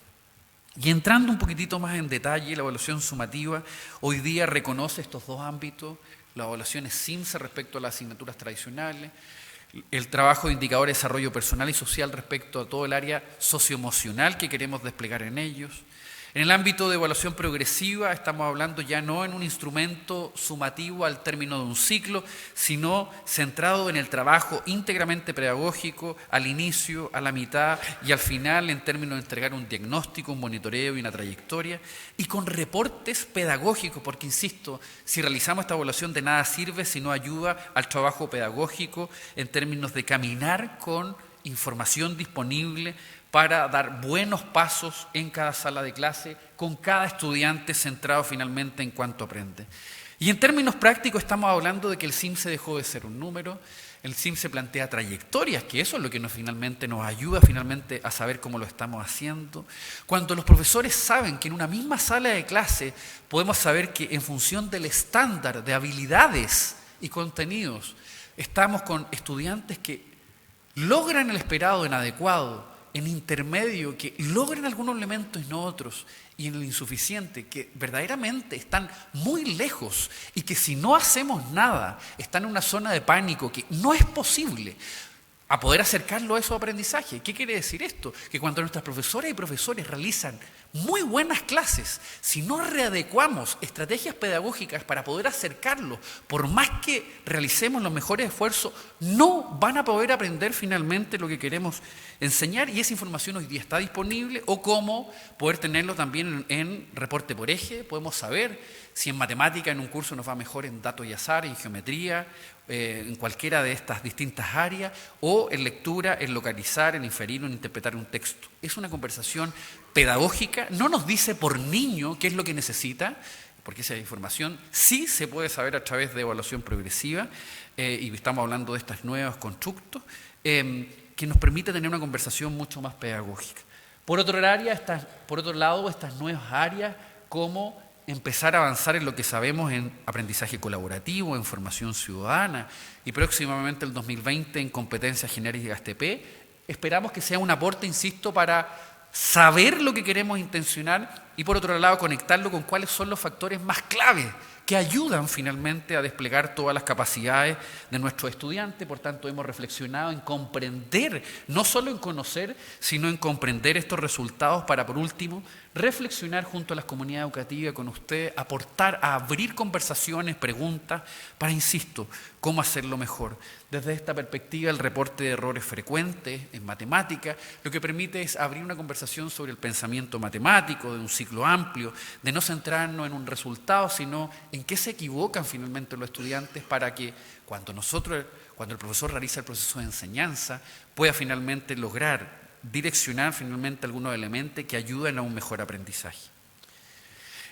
K: Y entrando un poquitito más en detalle, la evaluación sumativa hoy día reconoce estos dos ámbitos, las evaluaciones CIMSE respecto a las asignaturas tradicionales, el trabajo de indicadores de desarrollo personal y social respecto a todo el área socioemocional que queremos desplegar en ellos. En el ámbito de evaluación progresiva estamos hablando ya no en un instrumento sumativo al término de un ciclo, sino centrado en el trabajo íntegramente pedagógico al inicio, a la mitad y al final en términos de entregar un diagnóstico, un monitoreo y una trayectoria, y con reportes pedagógicos, porque insisto, si realizamos esta evaluación de nada sirve si no ayuda al trabajo pedagógico en términos de caminar con información disponible para dar buenos pasos en cada sala de clase, con cada estudiante centrado finalmente en cuánto aprende. Y en términos prácticos estamos hablando de que el CIMSE dejó de ser un número, el CIMSE plantea trayectorias, que eso es lo que finalmente nos ayuda finalmente a saber cómo lo estamos haciendo. Cuando los profesores saben que en una misma sala de clase podemos saber que en función del estándar de habilidades y contenidos, estamos con estudiantes que logran el esperado en adecuado, en intermedio, que logran algunos elementos y no otros, y en el insuficiente, que verdaderamente están muy lejos y que si no hacemos nada, están en una zona de pánico que no es posible a poder acercarlo a esos aprendizajes. ¿Qué quiere decir esto? Que cuando nuestras profesoras y profesores realizan muy buenas clases, si no readecuamos estrategias pedagógicas para poder acercarlos, por más que realicemos los mejores esfuerzos, no van a poder aprender finalmente lo que queremos enseñar, y esa información hoy día está disponible, o cómo poder tenerlo también en reporte por eje. Podemos saber si en matemática en un curso nos va mejor en datos y azar, en geometría, en cualquiera de estas distintas áreas, o en lectura, en localizar, en inferir o en interpretar un texto. Es una conversación pedagógica, no nos dice por niño qué es lo que necesita, porque esa información sí se puede saber a través de evaluación progresiva, y estamos hablando de estos nuevos constructos, que nos permite tener una conversación mucho más pedagógica. Por otro lado, estas nuevas áreas como empezar a avanzar en lo que sabemos en aprendizaje colaborativo, en formación ciudadana, y próximamente el 2020 en competencias genéricas TP, esperamos que sea un aporte, insisto, para saber lo que queremos intencionar y por otro lado conectarlo con cuáles son los factores más claves que ayudan finalmente a desplegar todas las capacidades de nuestros estudiantes. Por tanto, hemos reflexionado en comprender, no solo en conocer, sino en comprender estos resultados para, por último, reflexionar junto a las comunidades educativas con ustedes, aportar a abrir conversaciones, preguntas, para, insisto, cómo hacerlo mejor. Desde esta perspectiva, el reporte de errores frecuentes en matemática lo que permite es abrir una conversación sobre el pensamiento matemático, de un ciclo amplio, de no centrarnos en un resultado, sino en qué se equivocan finalmente los estudiantes para que cuando el profesor realiza el proceso de enseñanza, pueda finalmente lograr direccionar finalmente algunos elementos que ayuden a un mejor aprendizaje.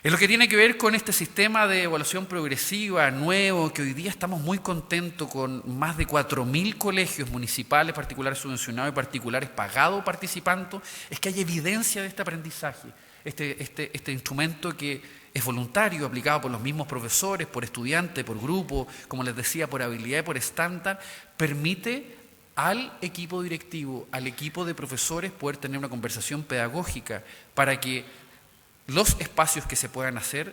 K: En lo que tiene que ver con este sistema de evaluación progresiva nuevo, que hoy día estamos muy contentos con más de 4.000 colegios municipales, particulares subvencionados y particulares pagados participando, es que hay evidencia de este aprendizaje, este instrumento que es voluntario, aplicado por los mismos profesores, por estudiantes, por grupo, como les decía, por habilidad y por estándar, permite al equipo directivo, al equipo de profesores poder tener una conversación pedagógica para que los espacios que se puedan hacer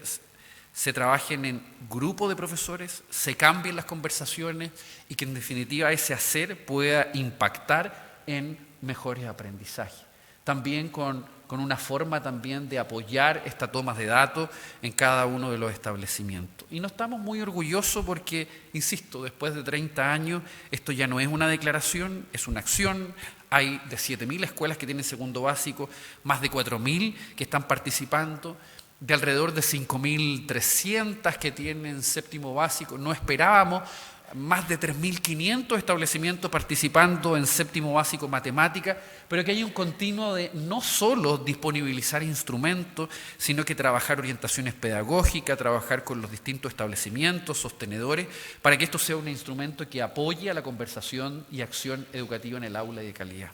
K: se trabajen en grupo de profesores, se cambien las conversaciones y que en definitiva ese hacer pueda impactar en mejores aprendizajes. También con una forma también de apoyar esta toma de datos en cada uno de los establecimientos. Y no estamos muy orgullosos porque, insisto, después de 30 años, esto ya no es una declaración, es una acción. Hay de 7.000 escuelas que tienen segundo básico, más de 4.000 que están participando, de alrededor de 5.300 que tienen séptimo básico. No esperábamos más de 3.500 establecimientos participando en séptimo básico matemática, pero que hay un continuo de no solo disponibilizar instrumentos, sino que trabajar orientaciones pedagógicas, trabajar con los distintos establecimientos, sostenedores, para que esto sea un instrumento que apoye a la conversación y acción educativa en el aula y de calidad.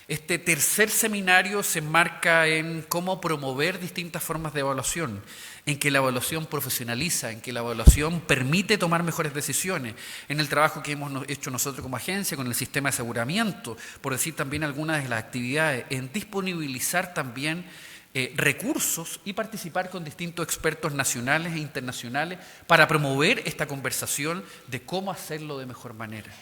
K: Este tercer seminario se enmarca en cómo promover distintas formas de evaluación, en que la evaluación profesionaliza, en que la evaluación permite tomar mejores decisiones, en el trabajo que hemos hecho nosotros como agencia con el sistema de aseguramiento, por decir también algunas de las actividades, en disponibilizar también recursos y participar con distintos expertos nacionales e internacionales para promover esta conversación de cómo hacerlo de mejor manera.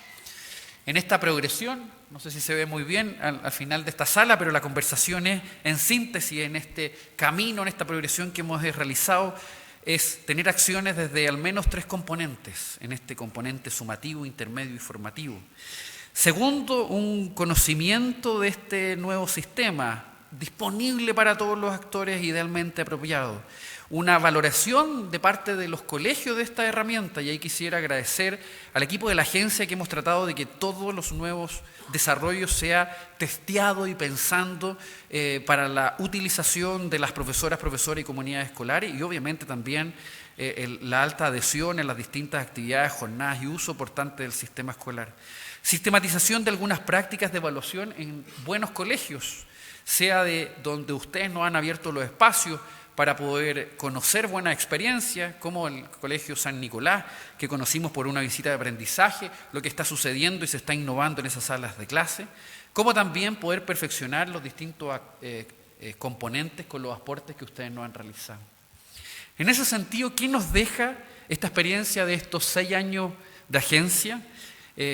K: En esta progresión, no sé si se ve muy bien al final de esta sala, pero la conversación es, en síntesis, en este camino, en esta progresión que hemos realizado, es tener acciones desde al menos 3 componentes, en este componente sumativo, intermedio y formativo. Segundo, un conocimiento de este nuevo sistema, disponible para todos los actores, idealmente apropiado. Una valoración de parte de los colegios de esta herramienta, y ahí quisiera agradecer al equipo de la agencia que hemos tratado de que todos los nuevos desarrollos sea testeado y pensando para la utilización de las profesoras, profesores y comunidades escolares, y obviamente también la alta adhesión en las distintas actividades, jornadas y uso por parte del sistema escolar. Sistematización de algunas prácticas de evaluación en buenos colegios, sea de donde ustedes nos han abierto los espacios para poder conocer buenas experiencias, como el Colegio San Nicolás, que conocimos por una visita de aprendizaje, lo que está sucediendo y se está innovando en esas salas de clase, como también poder perfeccionar los distintos componentes con los aportes que ustedes nos han realizado. En ese sentido, ¿qué nos deja esta experiencia de estos 6 años de agencia?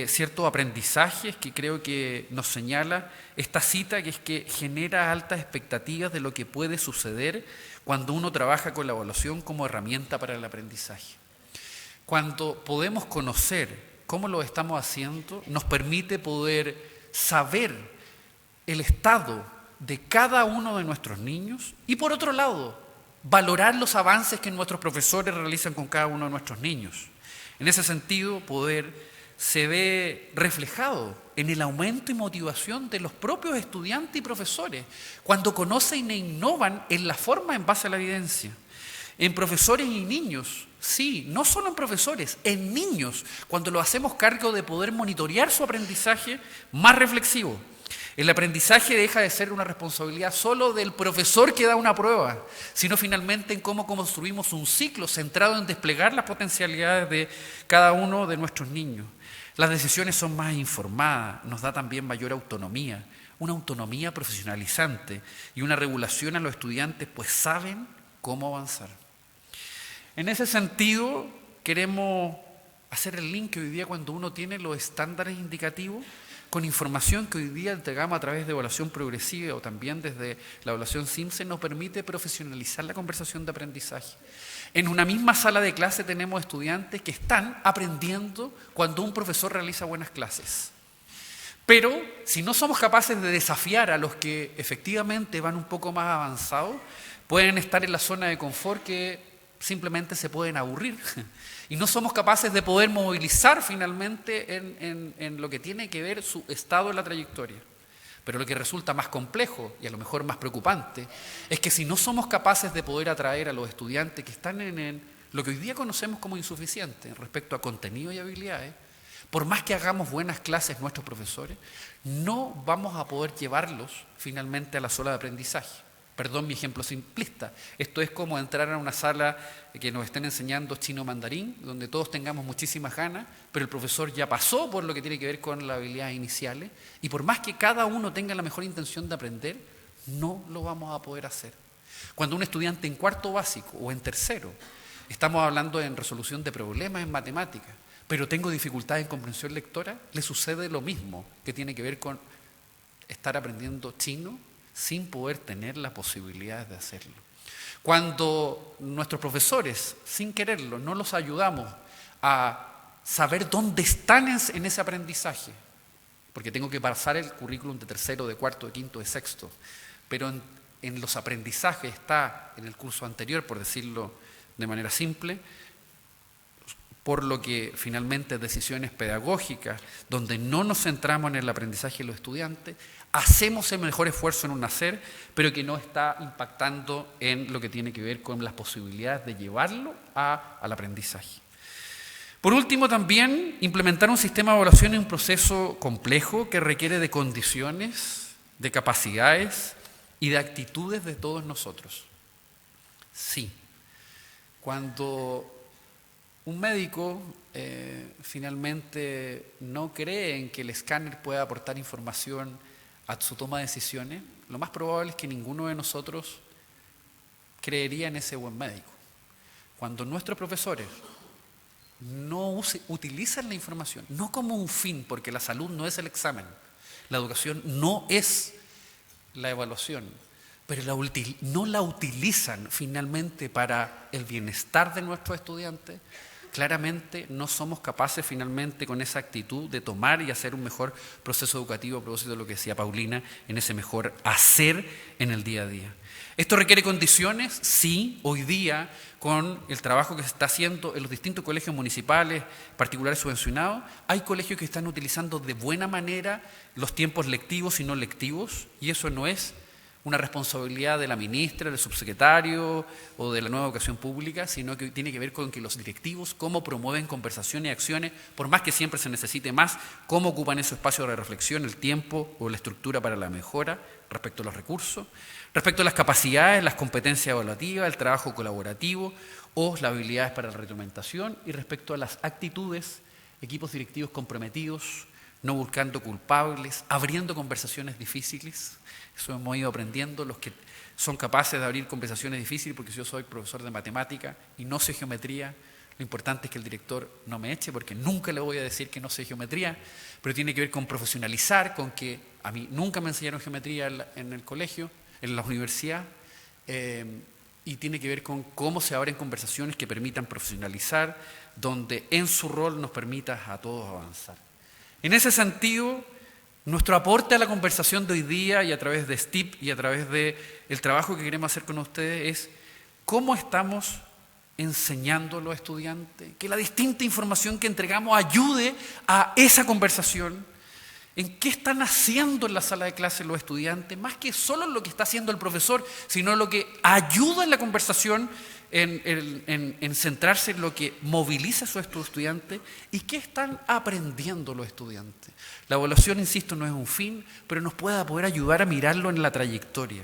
K: Ciertos aprendizajes que creo que nos señala esta cita, que es que genera altas expectativas de lo que puede suceder cuando uno trabaja con la evaluación como herramienta para el aprendizaje. Cuando podemos conocer cómo lo estamos haciendo, nos permite poder saber el estado de cada uno de nuestros niños y, por otro lado, valorar los avances que nuestros profesores realizan con cada uno de nuestros niños. En ese sentido, se ve reflejado en el aumento y motivación de los propios estudiantes y profesores cuando conocen e innovan en la forma en base a la evidencia. En profesores y niños, sí, no solo en profesores, en niños, cuando lo hacemos cargo de poder monitorear su aprendizaje más reflexivo. El aprendizaje deja de ser una responsabilidad solo del profesor que da una prueba, sino finalmente en cómo construimos un ciclo centrado en desplegar las potencialidades de cada uno de nuestros niños. Las decisiones son más informadas, nos da también mayor autonomía, una autonomía profesionalizante y una regulación a los estudiantes, pues saben cómo avanzar. En ese sentido, queremos hacer el link que hoy día, cuando uno tiene los estándares indicativos, con información que hoy día entregamos a través de evaluación progresiva o también desde la evaluación Simpson, nos permite profesionalizar la conversación de aprendizaje. En una misma sala de clase tenemos estudiantes que están aprendiendo cuando un profesor realiza buenas clases. Pero si no somos capaces de desafiar a los que efectivamente van un poco más avanzados, pueden estar en la zona de confort que simplemente se pueden aburrir. Y no somos capaces de poder movilizar finalmente en lo que tiene que ver su estado en la trayectoria. Pero lo que resulta más complejo y a lo mejor más preocupante es que si no somos capaces de poder atraer a los estudiantes que están en lo que hoy día conocemos como insuficiente respecto a contenido y habilidades, por más que hagamos buenas clases nuestros profesores, no vamos a poder llevarlos finalmente a la sala de aprendizaje. Perdón mi ejemplo simplista, esto es como entrar a una sala que nos estén enseñando chino mandarín, donde todos tengamos muchísimas ganas, pero el profesor ya pasó por lo que tiene que ver con las habilidades iniciales, y por más que cada uno tenga la mejor intención de aprender, no lo vamos a poder hacer. Cuando un estudiante en 4º básico o en 3º, estamos hablando en resolución de problemas en matemáticas, pero tengo dificultad en comprensión lectora, le sucede lo mismo que tiene que ver con estar aprendiendo chino sin poder tener la posibilidad de hacerlo. Cuando nuestros profesores, sin quererlo, no los ayudamos a saber dónde están en ese aprendizaje, porque tengo que pasar el currículum de 3º, de 4º, de 5º, de 6º, pero en los aprendizajes está en el curso anterior, por decirlo de manera simple, por lo que finalmente decisiones pedagógicas, donde no nos centramos en el aprendizaje de los estudiantes, hacemos el mejor esfuerzo en un hacer, pero que no está impactando en lo que tiene que ver con las posibilidades de llevarlo al aprendizaje. Por último, también implementar un sistema de evaluación es un proceso complejo que requiere de condiciones, de capacidades y de actitudes de todos nosotros. Sí, cuando un médico finalmente no cree en que el escáner pueda aportar información a su toma de decisiones, lo más probable es que ninguno de nosotros creería en ese buen médico. Cuando nuestros profesores no utilizan la información, no como un fin, porque la salud no es el examen, la educación no es la evaluación, pero no la utilizan finalmente para el bienestar de nuestros estudiantes, claramente no somos capaces finalmente con esa actitud de tomar y hacer un mejor proceso educativo, a propósito de lo que decía Paulina, en ese mejor hacer en el día a día. ¿Esto requiere condiciones? Sí, hoy día con el trabajo que se está haciendo en los distintos colegios municipales, particulares subvencionados, hay colegios que están utilizando de buena manera los tiempos lectivos y no lectivos, y eso no es una responsabilidad de la ministra, del subsecretario o de la nueva educación pública, sino que tiene que ver con que los directivos, cómo promueven conversaciones y acciones, por más que siempre se necesite más, cómo ocupan esos espacios de reflexión, el tiempo o la estructura para la mejora respecto a los recursos, respecto a las capacidades, las competencias evaluativas, el trabajo colaborativo o las habilidades para la retroalimentación, y respecto a las actitudes, equipos directivos comprometidos, no buscando culpables, abriendo conversaciones difíciles. Eso hemos ido aprendiendo los que son capaces de abrir conversaciones difíciles, porque yo soy profesor de matemática y no sé geometría. Lo importante es que el director no me eche, porque nunca le voy a decir que no sé geometría, pero tiene que ver con profesionalizar, con que a mí nunca me enseñaron geometría en el colegio, en la universidad, y tiene que ver con cómo se abren conversaciones que permitan profesionalizar, donde en su rol nos permita a todos avanzar. En ese sentido, nuestro aporte a la conversación de hoy día y a través de STIP y a través del trabajo que queremos hacer con ustedes es cómo estamos enseñando a los estudiantes, que la distinta información que entregamos ayude a esa conversación, en qué están haciendo en la sala de clase los estudiantes, más que solo lo que está haciendo el profesor, sino lo que ayuda en la conversación en centrarse en lo que moviliza a sus estudiantes y qué están aprendiendo los estudiantes. La evaluación, insisto, no es un fin, pero nos puede poder ayudar a mirarlo en la trayectoria.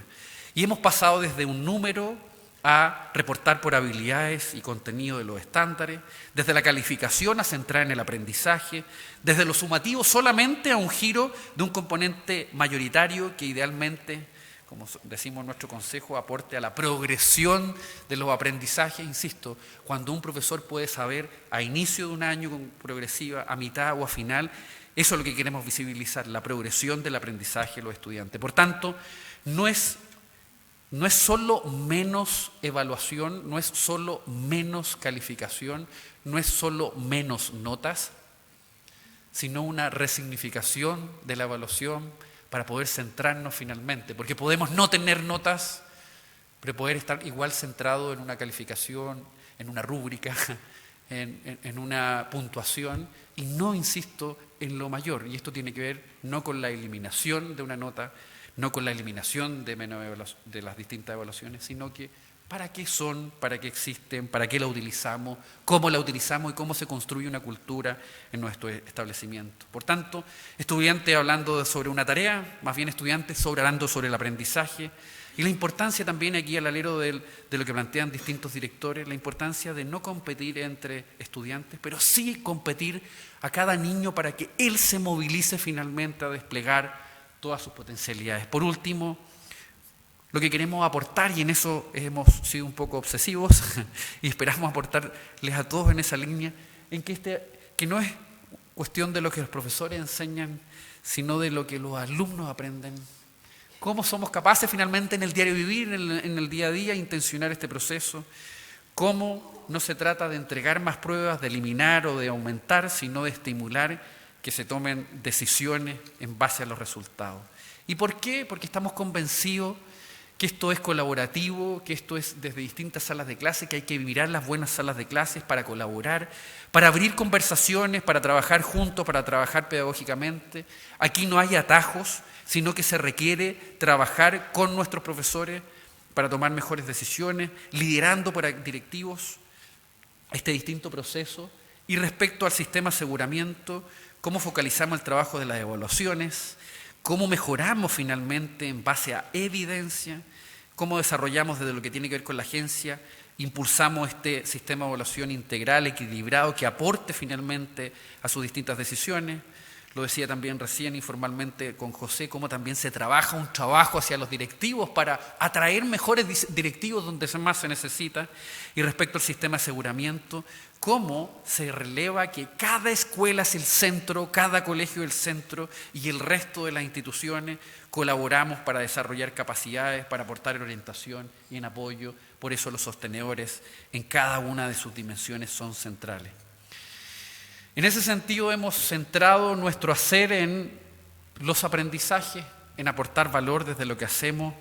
K: Y hemos pasado desde un número a reportar por habilidades y contenido de los estándares, desde la calificación a centrar en el aprendizaje, desde lo sumativo solamente a un giro de un componente mayoritario que idealmente, como decimos en nuestro consejo, aporte a la progresión de los aprendizajes. Insisto, cuando un profesor puede saber a inicio de un año con progresiva, a mitad o a final, eso es lo que queremos visibilizar, la progresión del aprendizaje de los estudiantes. Por tanto, no es solo menos evaluación, no es solo menos calificación, no es solo menos notas, sino una resignificación de la evaluación para poder centrarnos finalmente, porque podemos no tener notas, pero poder estar igual centrado en una calificación, en una rúbrica, en una puntuación, y no, insisto, en lo mayor. Y esto tiene que ver no con la eliminación de una nota, no con la eliminación de las distintas evaluaciones, sino que para qué son, para qué existen, para qué la utilizamos y cómo se construye una cultura en nuestro establecimiento. Por tanto, estudiantes hablando sobre una tarea, más bien estudiantes hablando sobre el aprendizaje, y la importancia también aquí al alero de lo que plantean distintos directores, la importancia de no competir entre estudiantes, pero sí competir a cada niño para que él se movilice finalmente a desplegar todas sus potencialidades. Por último, lo que queremos aportar, y en eso hemos sido un poco obsesivos y esperamos aportarles a todos en esa línea, en que no es cuestión de lo que los profesores enseñan, sino de lo que los alumnos aprenden. Cómo somos capaces finalmente en el diario vivir, en el día a día, intencionar este proceso. Cómo no se trata de entregar más pruebas, de eliminar o de aumentar, sino de estimular que se tomen decisiones en base a los resultados. ¿Y por qué? Porque estamos convencidos que esto es colaborativo, que esto es desde distintas salas de clase, que hay que mirar las buenas salas de clases para colaborar, para abrir conversaciones, para trabajar juntos, para trabajar pedagógicamente. Aquí no hay atajos, sino que se requiere trabajar con nuestros profesores para tomar mejores decisiones, liderando para directivos este distinto proceso. Y respecto al sistema de aseguramiento, cómo focalizamos el trabajo de las evaluaciones, cómo mejoramos finalmente en base a evidencia, cómo desarrollamos desde lo que tiene que ver con la agencia, impulsamos este sistema de evaluación integral, equilibrado, que aporte finalmente a sus distintas decisiones, lo decía también recién informalmente con José, cómo también se trabaja un trabajo hacia los directivos para atraer mejores directivos donde más se necesita. Y respecto al sistema de aseguramiento, cómo se releva que cada escuela es el centro, cada colegio es el centro y el resto de las instituciones colaboramos para desarrollar capacidades, para aportar en orientación y en apoyo. Por eso los sostenedores en cada una de sus dimensiones son centrales. En ese sentido hemos centrado nuestro hacer en los aprendizajes, en aportar valor desde lo que hacemos,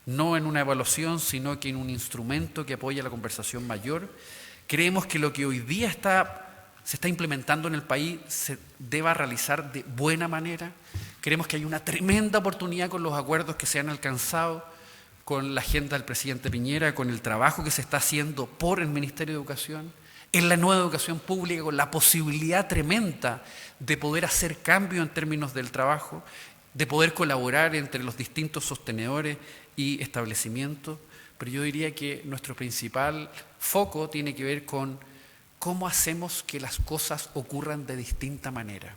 K: no en una evaluación, sino que en un instrumento que apoya la conversación mayor. Creemos que lo que hoy día se está implementando en el país se deba realizar de buena manera. Creemos que hay una tremenda oportunidad con los acuerdos que se han alcanzado, con la agenda del presidente Piñera, con el trabajo que se está haciendo por el Ministerio de Educación, en la nueva educación pública, con la posibilidad tremenda de poder hacer cambio en términos del trabajo, de poder colaborar entre los distintos sostenedores y establecimientos. Pero yo diría que nuestro principal foco tiene que ver con cómo hacemos que las cosas ocurran de distinta manera.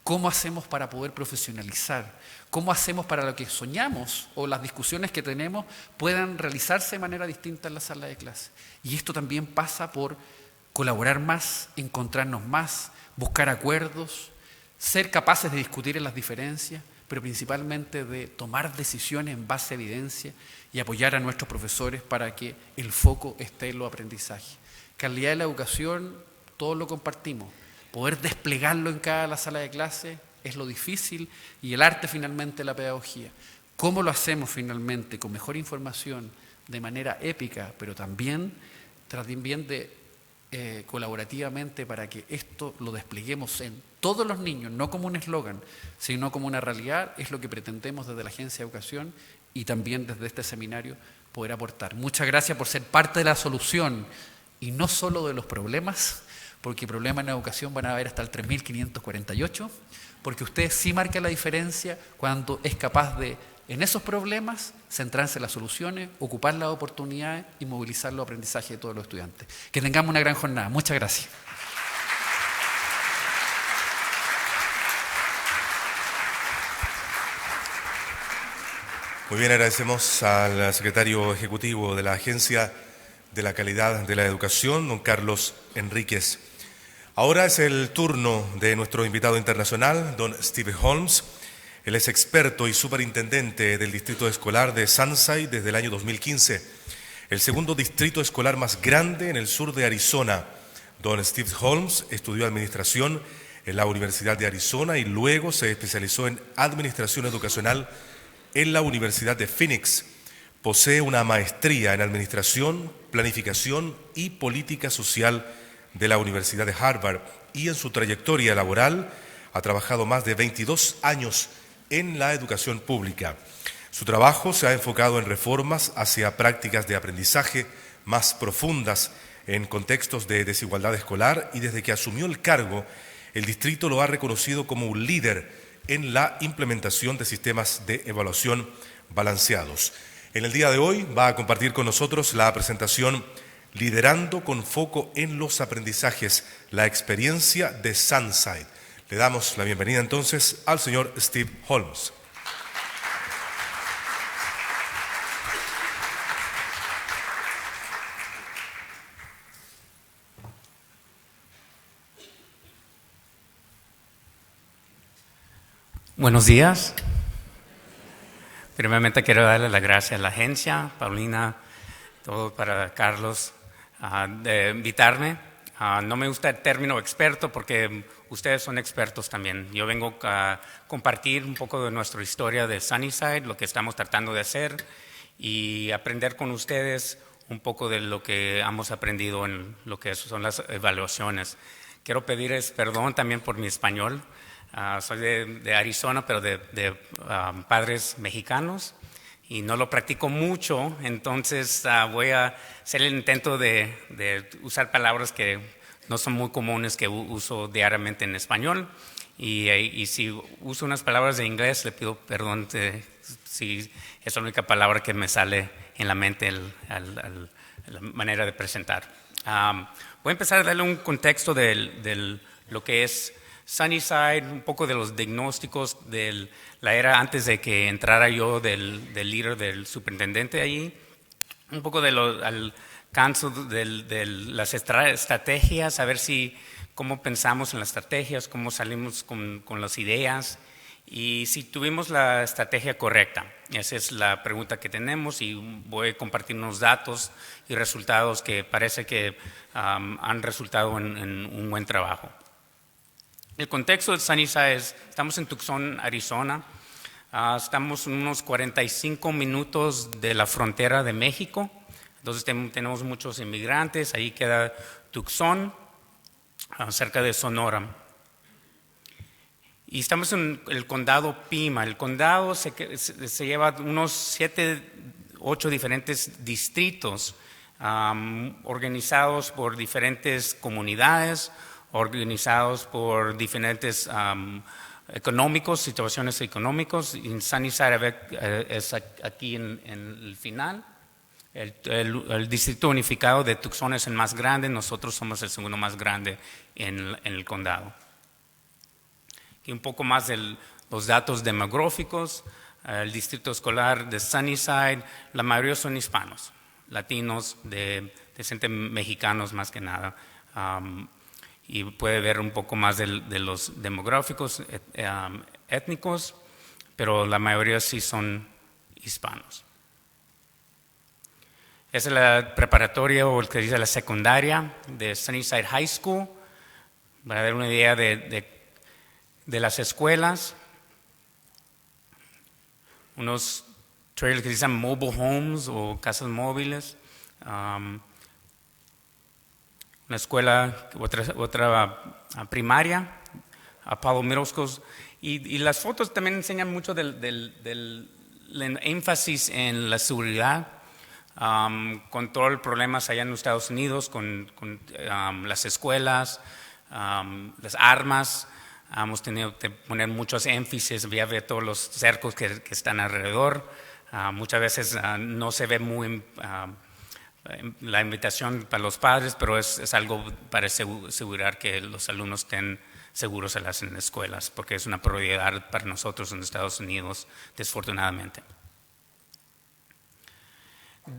K: ¿Cómo hacemos para poder profesionalizar? ¿Cómo hacemos para lo que soñamos o las discusiones que tenemos puedan realizarse de manera distinta en la sala de clase? Y esto también pasa por colaborar más, encontrarnos más, buscar acuerdos, ser capaces de discutir en las diferencias, pero principalmente de tomar decisiones en base a evidencia y apoyar a nuestros profesores para que el foco esté en los aprendizajes. Calidad de la educación, todos lo compartimos. Poder desplegarlo en cada sala de clase es lo difícil y el arte finalmente la pedagogía. ¿Cómo lo hacemos finalmente? Con mejor información, de manera épica, pero también colaborativamente para que esto lo despleguemos en todos los niños, no como un eslogan, sino como una realidad, es lo que pretendemos desde la Agencia de Educación y también desde este seminario poder aportar. Muchas gracias por ser parte de la solución y no solo de los problemas, porque problemas en la educación van a haber hasta el 3548, porque usted sí marca la diferencia cuando es capaz de, en esos problemas, centrarse en las soluciones, ocupar las oportunidades y movilizar los aprendizajes de todos los estudiantes. Que tengamos una gran jornada. Muchas gracias.
A: Muy bien, agradecemos al secretario ejecutivo de la Agencia de la Calidad de la Educación, don Carlos Enríquez. Ahora es el turno de nuestro invitado internacional, don Steve Holmes. Él es experto y superintendente del Distrito Escolar de Sunnyside desde el año 2015, el segundo distrito escolar más grande en el sur de Arizona. Don Steve Holmes estudió administración en la Universidad de Arizona y luego se especializó en administración educacional en la Universidad de Phoenix. Posee una maestría en administración, planificación y política social de la Universidad de Harvard y en su trayectoria laboral ha trabajado más de 22 años en la educación pública. Su trabajo se ha enfocado en reformas hacia prácticas de aprendizaje más profundas en contextos de desigualdad escolar y desde que asumió el cargo, el distrito lo ha reconocido como un líder en la implementación de sistemas de evaluación balanceados. En el día de hoy va a compartir con nosotros la presentación Liderando con foco en los aprendizajes, la experiencia de Sunnyside. Le damos la bienvenida entonces al señor Steve Holmes.
L: Buenos días. Primeramente quiero darle las gracias a la agencia, Paulina, todo para Carlos, de invitarme. No me gusta el término experto porque ustedes son expertos también. Yo vengo a compartir un poco de nuestra historia de Sunnyside, lo que estamos tratando de hacer y aprender con ustedes un poco de lo que hemos aprendido en lo que son las evaluaciones. Quiero pedirles perdón también por mi español. Soy de Arizona, pero de padres mexicanos y no lo practico mucho, entonces voy a hacer el intento de usar palabras que no son muy comunes que uso diariamente en español y si uso unas palabras de inglés le pido perdón si es la única palabra que me sale en la mente la manera de presentar. Voy a empezar a darle un contexto de lo que es Sunnyside, un poco de los diagnósticos de la era antes de que entrara yo del líder del superintendente allí, un poco de alcance de las estrategias, a ver cómo pensamos en las estrategias, cómo salimos con las ideas y si tuvimos la estrategia correcta. Esa es la pregunta que tenemos y voy a compartir unos datos y resultados que parece que han resultado en un buen trabajo. El contexto de Sunnyside es, estamos en Tucson, Arizona. Estamos unos 45 minutos de la frontera de México. Entonces tenemos muchos inmigrantes. Ahí queda Tucson, cerca de Sonora. Y estamos en el condado Pima. El condado se lleva unos 7, 8 diferentes distritos organizados por diferentes comunidades, organizados por diferentes situaciones económicas. En Sunnyside es aquí en el final. El distrito unificado de Tucson es el más grande, nosotros somos el segundo más grande en el condado. Y un poco más de los datos demográficos. El distrito escolar de Sunnyside, la mayoría son hispanos, latinos, descendientes mexicanos más que nada. Y puede ver un poco más de los demográficos étnicos, pero la mayoría sí son hispanos. Esa es la preparatoria o el que dice la secundaria de Sunnyside High School, para dar una idea de las escuelas. Unos trailers que se llaman mobile homes o casas móviles. Una escuela, otra primaria, Apollo Middle School. Y las fotos también enseñan mucho del énfasis en la seguridad, con todos los problemas allá en los Estados Unidos, con las escuelas, las armas. Hemos tenido que poner muchos énfasis, ya ve todos los cercos que están alrededor. Muchas veces no se ve muy la invitación para los padres, pero es algo para asegurar que los alumnos estén seguros en las escuelas, porque es una prioridad para nosotros en Estados Unidos, desfortunadamente.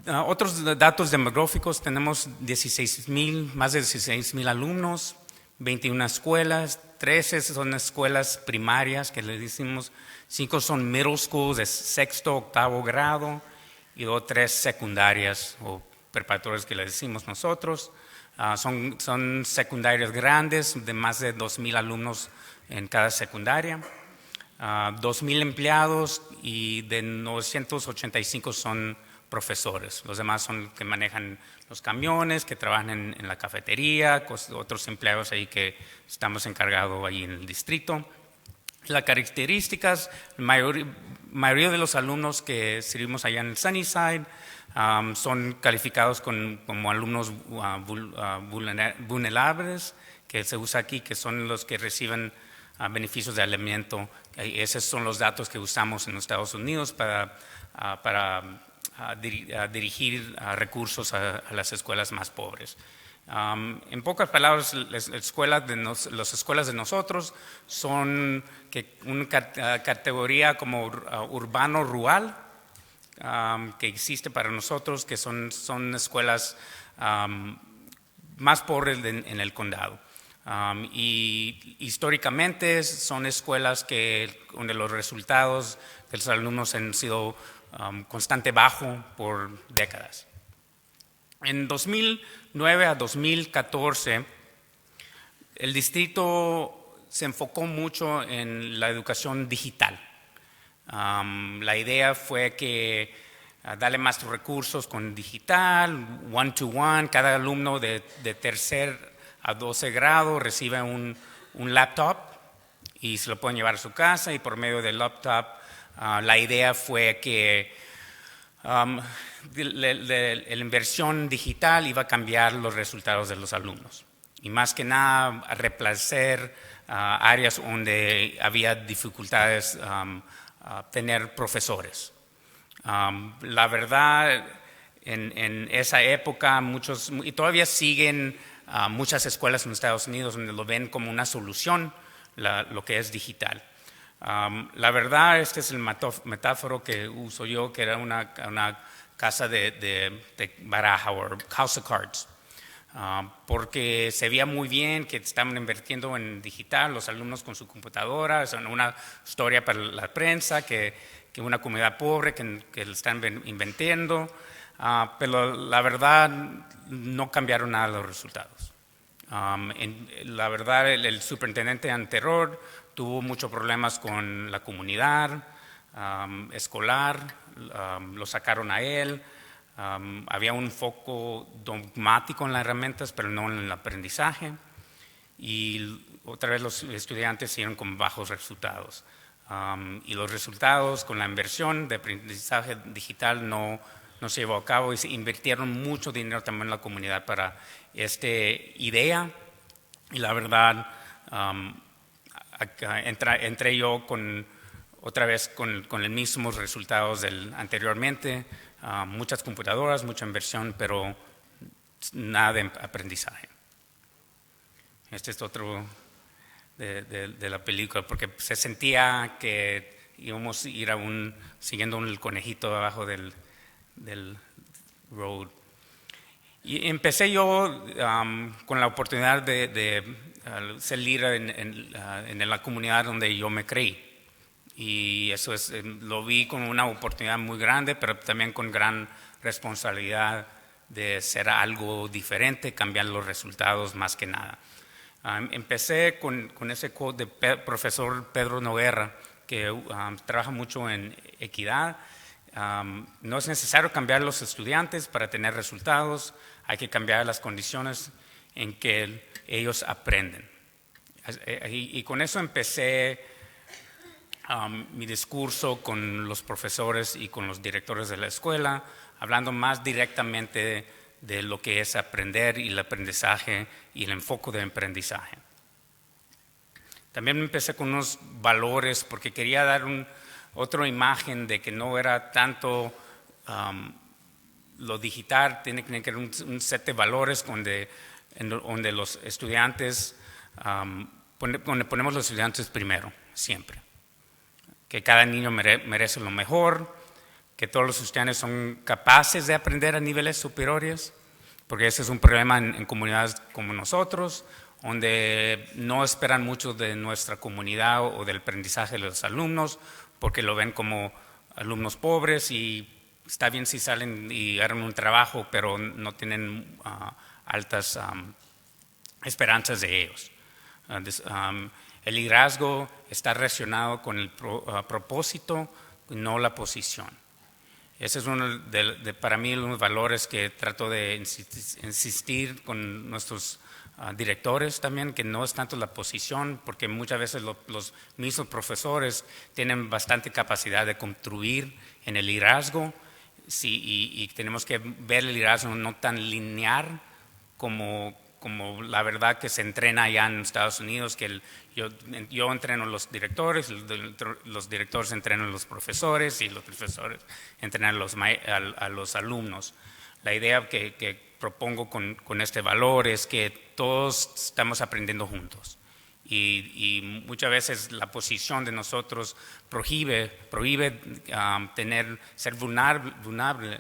L: Otros datos demográficos, tenemos más de 16,000 alumnos, 21 escuelas, 13 son escuelas primarias que le decimos, 5 son middle schools de 6º, 8º grado y 3 secundarias o preparatorias que le decimos nosotros. Son secundarias grandes de más de 2,000 alumnos en cada secundaria, 2,000 empleados y de 985 son profesores. Los demás son que manejan los camiones, que trabajan en la cafetería, otros empleados ahí que estamos encargados ahí en el distrito. Las características, la mayoría de los alumnos que servimos allá en Sunnyside son calificados como alumnos vulnerables, que se usa aquí, que son los que reciben beneficios de alimento. Esos son los datos que usamos en los Estados Unidos para dirigir recursos a las escuelas más pobres. En pocas palabras, las escuelas de nosotros son una categoría como urbano-rural que existe para nosotros, que son escuelas más pobres en el condado. Y históricamente son escuelas donde los resultados de los alumnos han sido constante bajo por décadas. En 2009 a 2014, el distrito se enfocó mucho en la educación digital. La idea fue que darle más recursos con digital, one-to-one, cada alumno de tercer a 12 grado recibe un laptop y se lo pueden llevar a su casa, y por medio del laptop la idea fue que la inversión digital iba a cambiar los resultados de los alumnos y más que nada a reemplazar áreas donde había dificultades tener profesores. La verdad, en esa época y todavía siguen muchas escuelas en Estados Unidos donde lo ven como una solución. lo que es digital. La verdad, este es el metáforo que uso yo, que era una casa de baraja o house of cards. Porque se veía muy bien que estaban invirtiendo en digital, los alumnos con su computadora, es una historia para la prensa, que una comunidad pobre que lo están inventando, pero la verdad no cambiaron nada los resultados. La verdad, el superintendente anterior tuvo muchos problemas con la comunidad escolar, lo sacaron a él. Había un foco dogmático en las herramientas, pero no en el aprendizaje. Y otra vez los estudiantes siguieron con bajos resultados. Y los resultados con la inversión de aprendizaje digital no se llevó a cabo y se invirtieron mucho dinero también en la comunidad para esta idea. Y la verdad, entré yo otra vez con los mismos resultados anteriormente. Muchas computadoras, mucha inversión, pero nada de aprendizaje. Este es otro de la película, porque se sentía que íbamos a ir siguiendo el conejito abajo del road. Y empecé yo con la oportunidad de ser líder en la comunidad donde yo me creí. Y eso lo vi como una oportunidad muy grande, pero también con gran responsabilidad de ser algo diferente, cambiar los resultados más que nada. Empecé con ese quote de profesor Pedro Noguera, que trabaja mucho en equidad. No es necesario cambiar los estudiantes para tener resultados, hay que cambiar las condiciones en que ellos aprenden. Y con eso empecé mi discurso con los profesores y con los directores de la escuela, hablando más directamente de lo que es aprender y el aprendizaje y el enfoque de aprendizaje. También empecé con unos valores porque quería dar otra imagen de que no era tanto lo digital, tiene que haber un set de valores donde los estudiantes, donde ponemos los estudiantes primero, siempre. Que cada niño merece lo mejor, que todos los estudiantes son capaces de aprender a niveles superiores, porque ese es un problema en comunidades como nosotros, donde no esperan mucho de nuestra comunidad o del aprendizaje de los alumnos, porque lo ven como alumnos pobres y está bien si salen y agarran un trabajo, pero no tienen altas esperanzas de ellos. El liderazgo está relacionado con el propósito, no la posición. Ese es uno para mí uno de los valores que trato de insistir con nuestros directores también, que no es tanto la posición, porque muchas veces los mismos profesores tienen bastante capacidad de construir en el liderazgo, y tenemos que ver el liderazgo no tan lineal como la verdad que se entrena allá en Estados Unidos, que yo entreno a los directores entrenan a los profesores y los profesores entrenan a los alumnos. La idea que propongo con este valor es que todos estamos aprendiendo juntos y muchas veces la posición de nosotros prohíbe ser vulnerable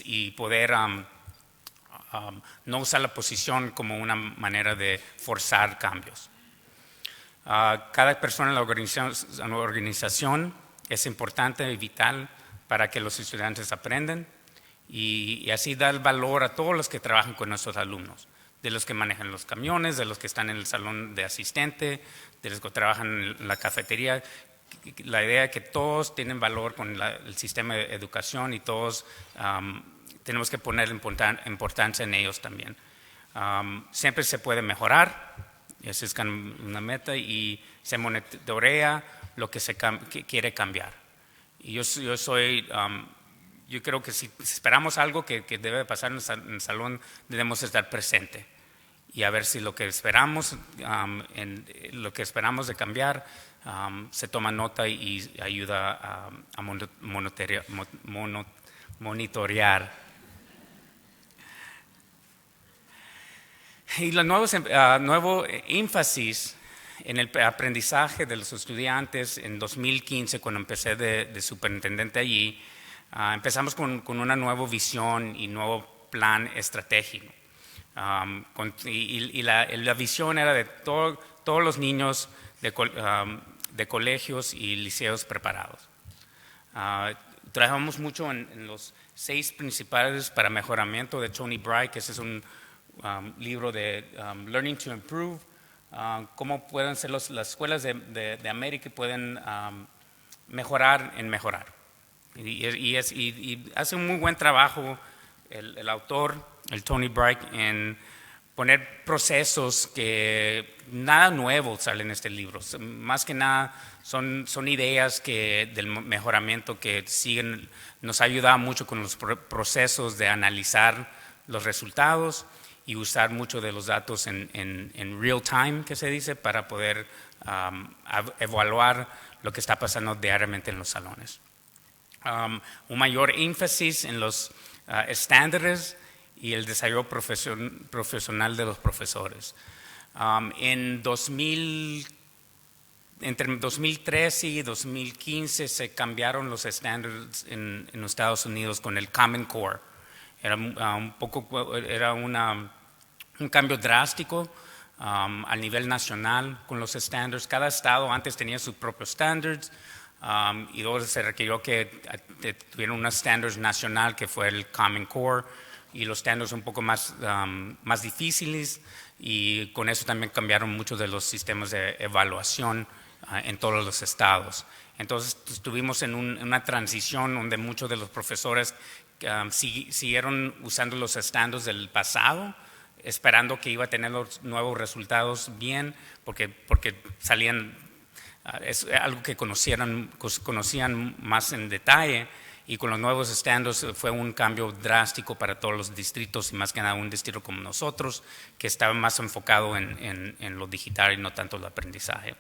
L: y poder no usar la posición como una manera de forzar cambios. Cada persona en la organización es importante y vital para que los estudiantes aprendan y así dar valor a todos los que trabajan con nuestros alumnos, de los que manejan los camiones, de los que están en el salón de asistente, de los que trabajan en la cafetería. La idea es que todos tienen valor con el sistema de educación y todos tenemos que poner importancia en ellos también. Siempre se puede mejorar, esa es una meta, y se monitorea lo que se quiere cambiar. Y yo creo que si esperamos algo que debe pasar en el salón, debemos estar presente y a ver si lo que esperamos, de cambiar, se toma nota y ayuda a monitorear. Y el nuevo énfasis en el aprendizaje de los estudiantes en 2015, cuando empecé de superintendente allí, empezamos con una nueva visión y nuevo plan estratégico. La visión era de todos los niños de colegios y liceos preparados. Trabajamos mucho en los 6 principales para mejoramiento de Tony Bright, que ese es un libro de Learning to Improve, cómo pueden ser las escuelas de América pueden mejorar en mejorar. Y hace un muy buen trabajo el autor, el Tony Bright, en poner procesos que nada nuevo sale en este libro. Más que nada son ideas del mejoramiento que nos ayuda mucho con los procesos de analizar los resultados y usar mucho de los datos en real time, que se dice, para poder evaluar lo que está pasando diariamente en los salones. Un mayor énfasis en los estándares y el desarrollo profesional de los profesores. Entre 2013 y 2015 se cambiaron los estándares en los Estados Unidos con el Common Core. Era un cambio drástico a nivel nacional con los estándares. Cada estado antes tenía sus propios estándares y luego se requirió que tuviera un estándar nacional que fue el Common Core, y los estándares un poco más difíciles, y con eso también cambiaron muchos de los sistemas de evaluación en todos los estados. Entonces estuvimos en una transición donde muchos de los profesores siguieron usando los estándares del pasado, esperando que iba a tener los nuevos resultados bien, porque salían, es algo que conocían más en detalle, y con los nuevos estándares fue un cambio drástico para todos los distritos, y más que nada un distrito como nosotros, que estaba más enfocado en lo digital y no tanto el aprendizaje.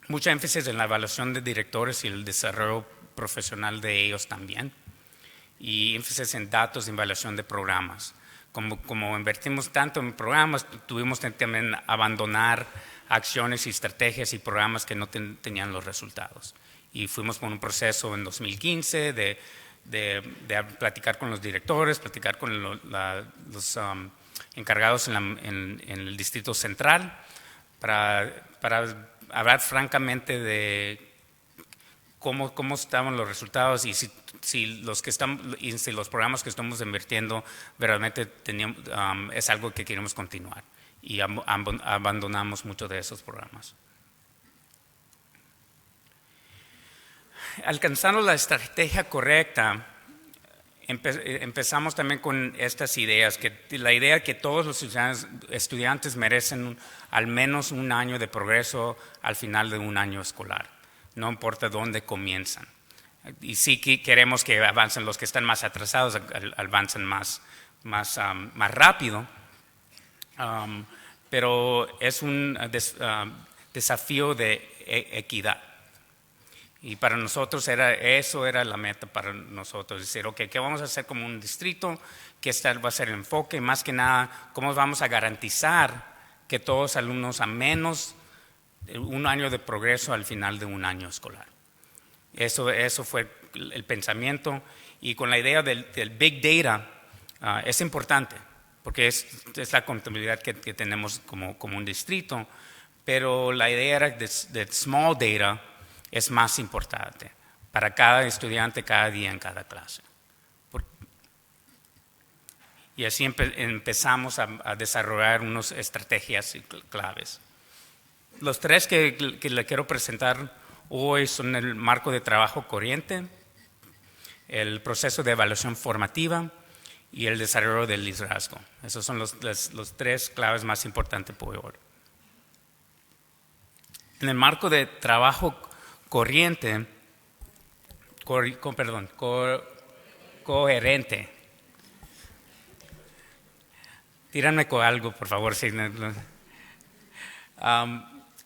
L: Mucha énfasis en la evaluación de directores y el desarrollo profesional de ellos también, y énfasis en datos y evaluación de programas. Como invertimos tanto en programas, tuvimos que también abandonar acciones y estrategias y programas que no tenían los resultados. Y fuimos con un proceso en 2015 de platicar con los directores, platicar con los encargados en el Distrito Central, para hablar francamente de cómo estaban los resultados y si los programas que estamos invirtiendo realmente es algo que queremos continuar. Y abandonamos muchos de esos programas. Alcanzando la estrategia correcta, empezamos también con estas ideas, la idea que todos los estudiantes merecen al menos un año de progreso al final de un año escolar, no importa dónde comienzan. Y sí que queremos que avancen los que están más atrasados, avancen más rápido, pero es un desafío de equidad. Y para nosotros eso era la meta para nosotros, decir, ok, ¿qué vamos a hacer como un distrito? ¿Qué va a ser el enfoque? Más que nada, ¿cómo vamos a garantizar que todos los alumnos a menos de un año de progreso al final de un año escolar? Eso fue el pensamiento, y con la idea del Big Data es importante, porque es la contabilidad que tenemos como un distrito, pero la idea era de Small Data es más importante para cada estudiante, cada día, en cada clase. Y así empezamos a desarrollar unas estrategias claves. Los 3 que le quiero presentar hoy son el marco de trabajo corriente, el proceso de evaluación formativa y el desarrollo del liderazgo. Esos son los 3 claves más importantes por hoy. En el marco de trabajo corriente, coherente. Tíranme con algo, por favor.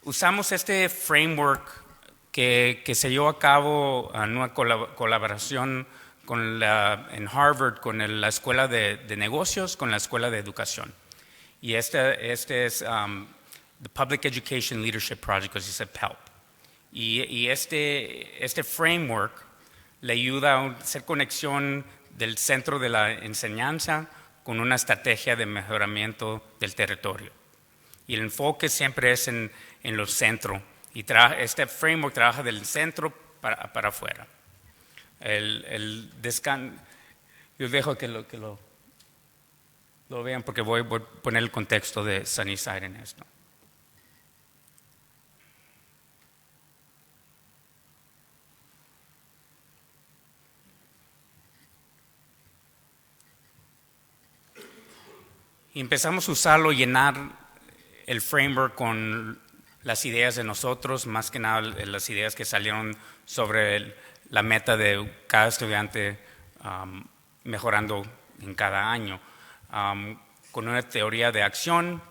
L: Usamos este framework que se llevó a cabo en una colaboración en Harvard con la Escuela de Negocios, con la Escuela de Educación. Y este es the Public Education Leadership Project, que se dice PELP. Y este framework le ayuda a hacer conexión del centro de la enseñanza con una estrategia de mejoramiento del territorio. Y el enfoque siempre es en los centros. Y este framework trabaja del centro para afuera. Yo dejo que lo vean porque voy a poner el contexto de Sunnyside en esto. Y empezamos a usarlo, llenar el framework con las ideas de nosotros, más que nada las ideas que salieron sobre la meta de cada estudiante mejorando en cada año, con una teoría de acción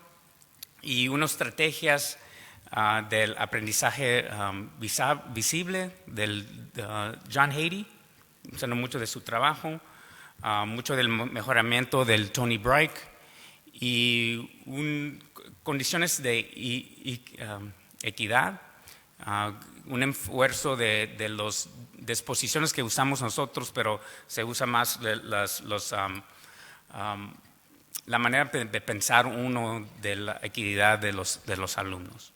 L: y unas estrategias del aprendizaje visible del John Hattie, usando mucho de su trabajo, mucho del mejoramiento del Tony Bright, y condiciones de equidad, un esfuerzo de las disposiciones que usamos nosotros, pero se usa más la manera de pensar uno de la equidad de los alumnos.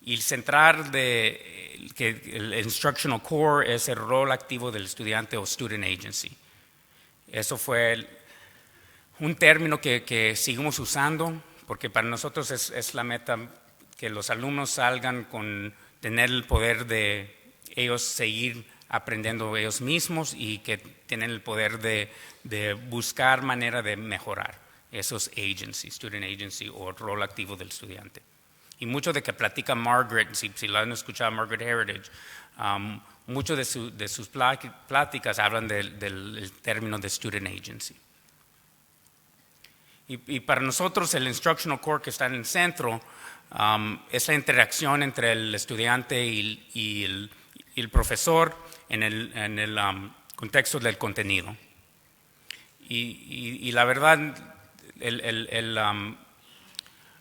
L: Y centrar que el Instructional Core es el rol activo del estudiante o Student Agency. Eso fue un término que seguimos usando porque para nosotros es la meta que los alumnos salgan con tener el poder de ellos seguir aprendiendo ellos mismos y que tienen el poder de buscar manera de mejorar esos agency, student agency o rol activo del estudiante. Y mucho de que platica Margaret, si lo han escuchado Margaret Heritage, mucho de sus pláticas hablan del término de student agency. Y para nosotros el Instructional Core que está en el centro es la interacción entre el estudiante y el profesor en el contexto del contenido. Y la verdad,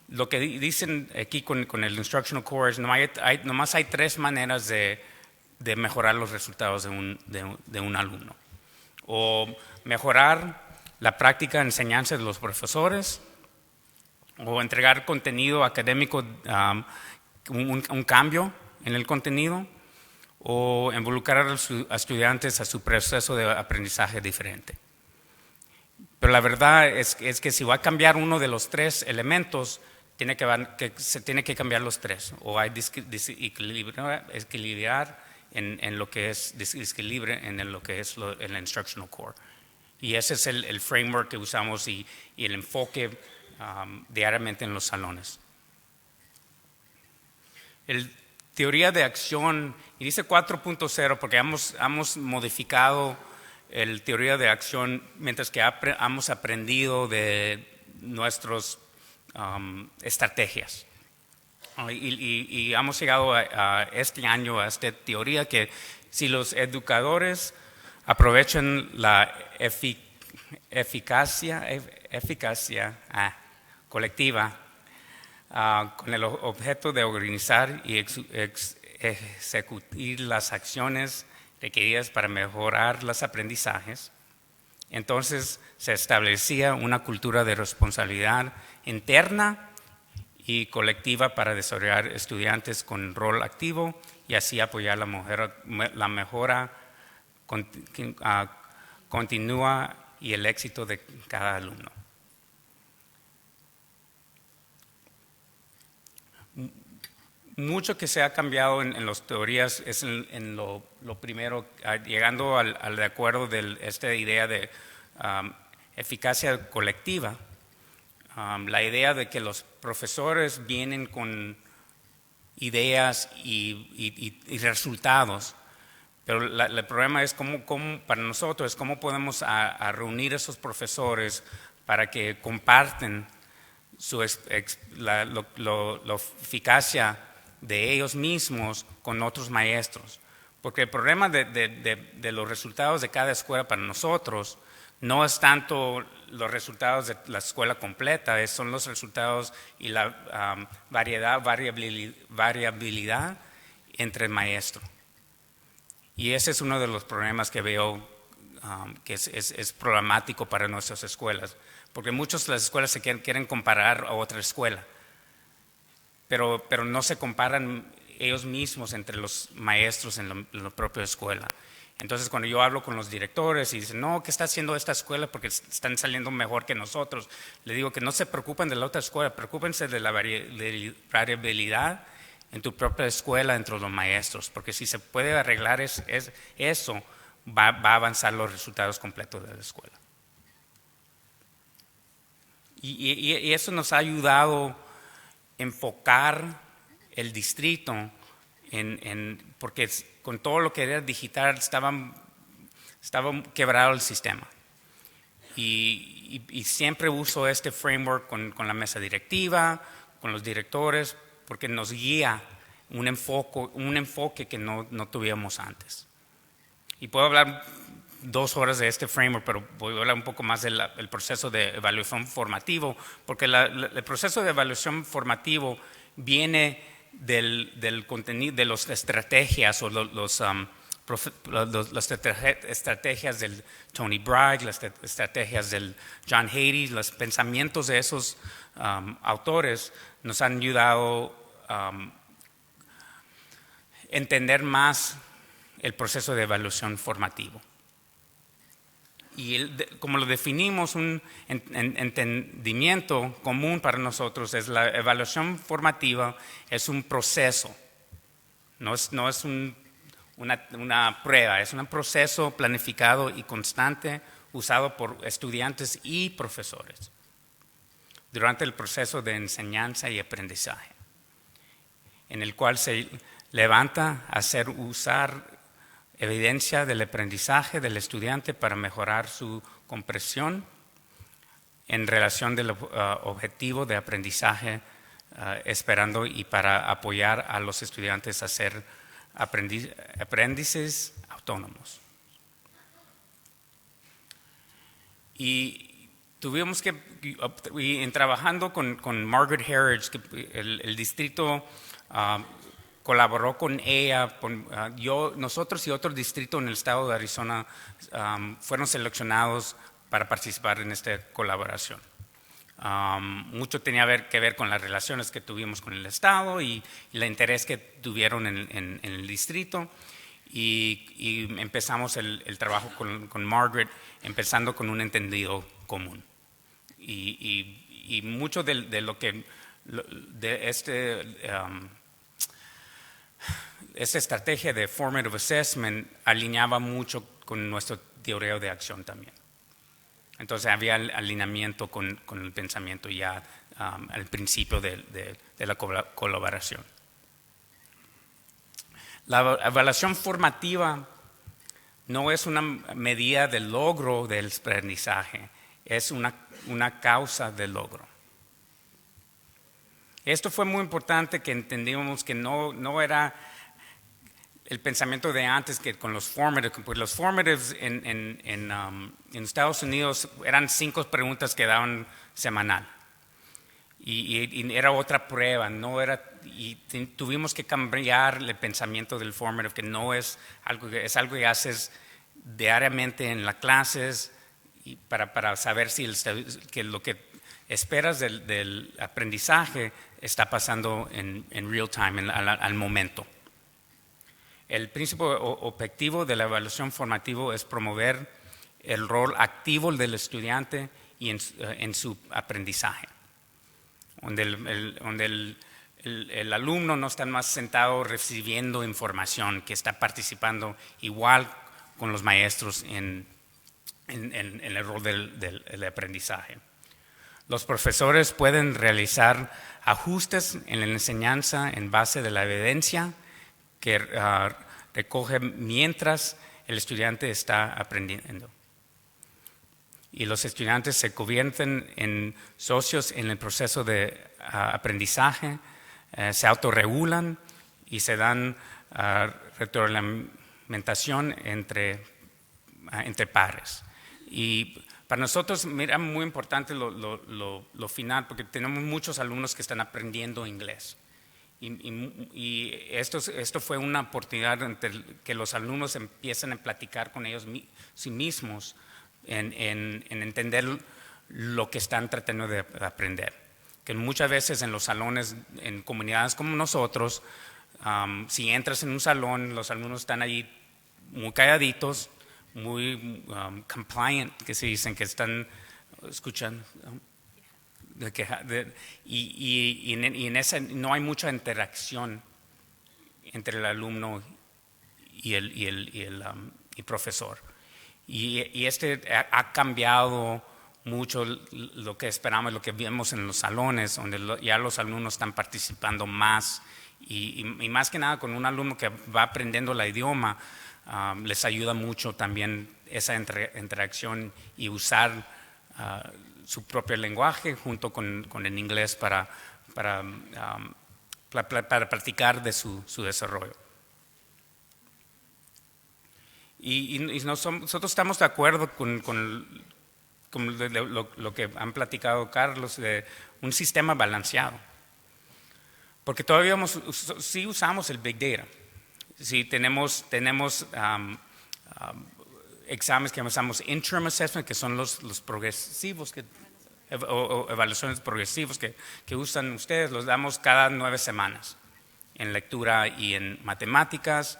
L: lo que dicen aquí con el Instructional Core es nomás hay tres maneras de mejorar los resultados de un alumno. O mejorar la práctica de enseñanza de los profesores, o entregar contenido académico, un cambio en el contenido, o involucrar a los estudiantes a su proceso de aprendizaje diferente. Pero la verdad es que si va a cambiar uno de los tres elementos, se tiene que cambiar los tres, o hay equilibrar en lo que es desequilibrio en lo que es el Instructional Core. Y ese es el framework que usamos y el enfoque diariamente en los salones. El teoría de acción, y dice 4.0 porque hemos modificado el teoría de acción mientras que hemos aprendido de nuestras estrategias. Y hemos llegado a este año a esta teoría que si los educadores aprovechan la eficacia colectiva con el objeto de organizar y ejecutar las acciones requeridas para mejorar los aprendizajes, entonces se establecía una cultura de responsabilidad interna y colectiva para desarrollar estudiantes con rol activo y así apoyar la mejora continúa y el éxito de cada alumno. Mucho que se ha cambiado en las teorías es en lo primero, llegando al de acuerdo de esta idea de eficacia colectiva, la idea de que los profesores vienen con ideas y resultados. Pero el problema es cómo para nosotros, cómo podemos a reunir a esos profesores para que comparten la eficacia de ellos mismos con otros maestros. Porque el problema de los resultados de cada escuela para nosotros no es tanto los resultados de la escuela completa, son los resultados y la variabilidad entre el maestro. Y ese es uno de los problemas que veo que es problemático para nuestras escuelas, porque muchas de las escuelas se quieren comparar a otra escuela, pero no se comparan ellos mismos entre los maestros en la propia escuela. Entonces, cuando yo hablo con los directores y dicen, no, ¿qué está haciendo esta escuela? Porque están saliendo mejor que nosotros. Le digo que no se preocupen de la otra escuela, preocúpense de la variabilidad en tu propia escuela entre los maestros, porque si se puede arreglar eso, va a avanzar los resultados completos de la escuela. Y eso nos ha ayudado a enfocar el distrito porque con todo lo que era digital estaba quebrado el sistema. Y siempre uso este framework con la mesa directiva, con los directores, porque nos guía un enfoque que no tuvíamos antes. Y puedo hablar 2 horas de este framework, pero voy a hablar un poco más del proceso de evaluación formativo, porque el proceso de evaluación formativo viene del contenido, de las estrategias o las estrategias del Tony Bragg, las estrategias del John Hattie, los pensamientos de esos autores nos han ayudado a entender más el proceso de evaluación formativo. Y como lo definimos, un entendimiento común para nosotros es la evaluación formativa es un proceso, no es una prueba, es un proceso planificado y constante usado por estudiantes y profesores durante el proceso de enseñanza y aprendizaje, en el cual se levanta a usar evidencia del aprendizaje del estudiante para mejorar su comprensión en relación del objetivo de aprendizaje esperando y para apoyar a los estudiantes a ser aprendices autónomos. Y tuvimos en trabajando con Margaret Herridge, el distrito colaboró con ella, nosotros y otro distrito en el estado de Arizona fueron seleccionados para participar en esta colaboración. Mucho tenía que ver con las relaciones que tuvimos con el estado y el interés que tuvieron en el distrito. Y empezamos el trabajo con Margaret, empezando con un entendido común. Y mucho de lo que esta estrategia de formative assessment alineaba mucho con nuestro teoría de acción también. Entonces había alineamiento con el pensamiento ya al principio de la colaboración. La evaluación formativa no es una medida del logro del aprendizaje, es una causa del logro. Esto fue muy importante que entendíamos que no era el pensamiento de antes que con los formatives, pues los formatives en Estados Unidos eran 5 preguntas que daban semanal y era otra prueba, tuvimos que cambiar el pensamiento del formative, que no es algo que haces diariamente en las clases y para saber si que lo que esperas del aprendizaje está pasando en real time, al momento. El principio objetivo de la evaluación formativa es promover el rol activo del estudiante y en su aprendizaje, donde el alumno no está más sentado recibiendo información, que está participando igual con los maestros en el rol del aprendizaje. Los profesores pueden realizar ajustes en la enseñanza en base de la evidencia que recoge mientras el estudiante está aprendiendo. Y los estudiantes se convierten en socios en el proceso de aprendizaje, se autorregulan y se dan retroalimentación entre pares. Y Para nosotros era muy importante lo final, porque tenemos muchos alumnos que están aprendiendo inglés. Y esto fue una oportunidad que los alumnos empiezan a platicar con ellos sí mismos en entender lo que están tratando de aprender. Que muchas veces en los salones, en comunidades como nosotros, si entras en un salón, los alumnos están ahí muy calladitos, muy compliant, que se dicen que están escuchando. Y en esa no hay mucha interacción entre el alumno y el profesor. Y ha cambiado mucho lo que esperamos, lo que vemos en los salones, donde ya los alumnos están participando más. Y más que nada con un alumno que va aprendiendo el idioma, les ayuda mucho también esa interacción y usar su propio lenguaje junto con el inglés para practicar de su desarrollo. Y nosotros estamos de acuerdo con lo que han platicado Carlos, de un sistema balanceado. Porque todavía sí usamos el Big Data. Sí, tenemos exámenes que llamamos interim assessment, que son los progresivos, o evaluaciones progresivas que usan ustedes. Los damos cada 9 semanas en lectura y en matemáticas.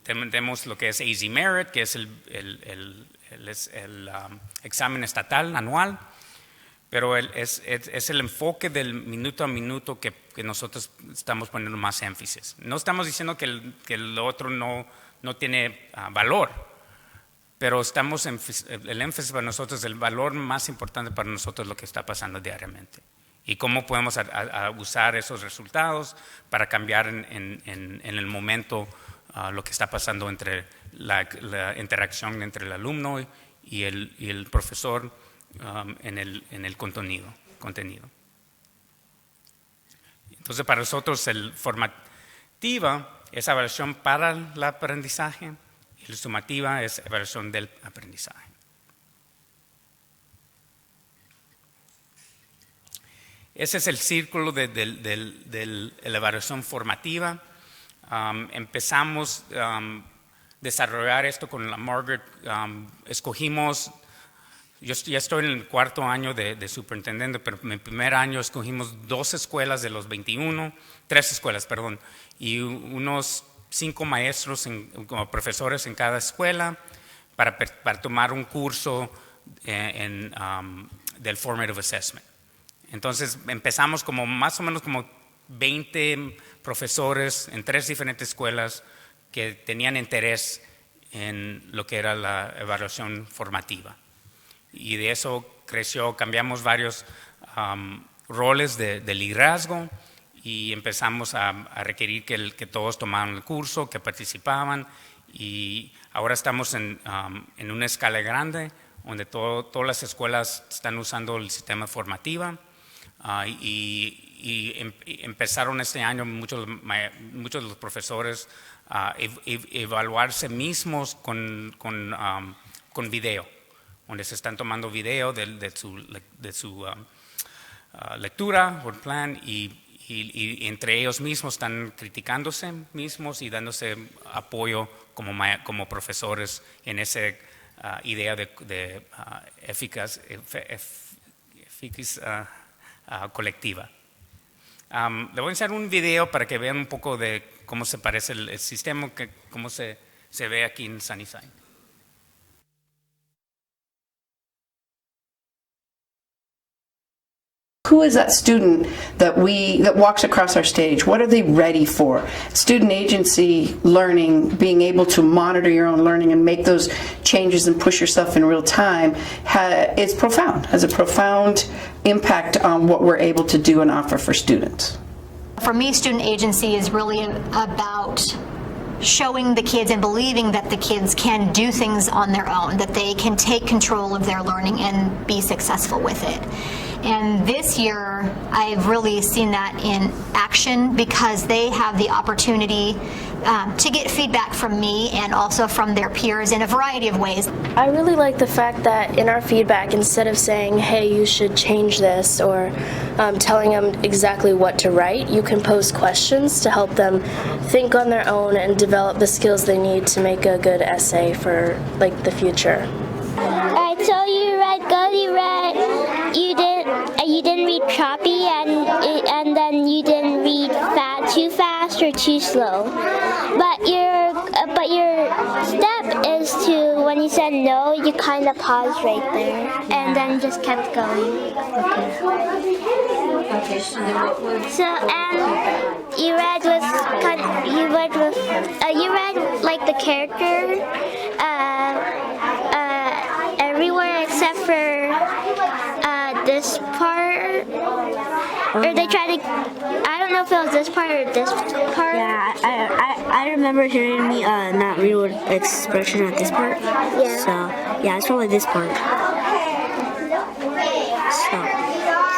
L: Tenemos lo que es Easy Merit, que es el examen estatal anual. Pero es el enfoque del minuto a minuto que nosotros estamos poniendo más énfasis. No estamos diciendo que el otro no tiene valor, pero el énfasis para nosotros, el valor más importante para nosotros es lo que está pasando diariamente. Y cómo podemos usar esos resultados para cambiar en el momento lo que está pasando entre la interacción entre el alumno y el profesor. En el contenido. Entonces, para nosotros, el formativa es evaluación para el aprendizaje y la sumativa es evaluación del aprendizaje. Ese es el círculo de la evaluación formativa. Empezamos a desarrollar esto con la Margaret. Escogimos. Yo ya estoy en el 4º año de superintendente, pero en mi primer año escogimos 2 escuelas de los 21, 3 escuelas, perdón, y unos 5 maestros como profesores en cada escuela para tomar un curso del Formative Assessment. Entonces empezamos más o menos como 20 profesores en 3 diferentes escuelas que tenían interés en lo que era la evaluación formativa. Y de eso cambiamos varios roles de liderazgo y empezamos a requerir que todos tomaran el curso, que participaban. Y ahora estamos en una escala grande donde todas las escuelas están usando el sistema formativo. Y empezaron este año muchos de los profesores a evaluarse mismos con video, donde se están tomando video de su lectura o plan y entre ellos mismos están criticándose mismos y dándose apoyo como profesores en esa idea de eficaz colectiva. Le voy a enseñar un video para que vean un poco de cómo se parece el sistema, cómo se ve aquí en Sunnyside.
M: Who is that student that walks across our stage? What are they ready for? Student agency learning, being able to monitor your own learning and make those changes and push yourself in real time is profound, has a profound impact on what we're able to do and offer for students.
N: For me, student agency is really about showing the kids and believing that the kids can do things on their own, that they can take control of their learning and be successful with it. And this year, I've really seen that in action because they have the opportunity to get feedback from me and also from their peers in a variety of ways.
O: I really like the fact that in our feedback, instead of saying, hey, you should change this, or telling them exactly what to write, you can pose questions to help them think on their own and develop the skills they need to make a good essay for like the future.
P: I told you read good, you read. You didn't read choppy, and then you didn't read too fast or too slow. But your step is to, when you said no, you kind of paused right there, and then just kept going.
Q: Okay. So then what was?
P: So and you read like the character everywhere except for this part. Or they tried to, I don't know if it was this part or this part.
Q: Yeah, I remember hearing me not read word expression at this part.
P: Yeah.
Q: So yeah, it's probably this part.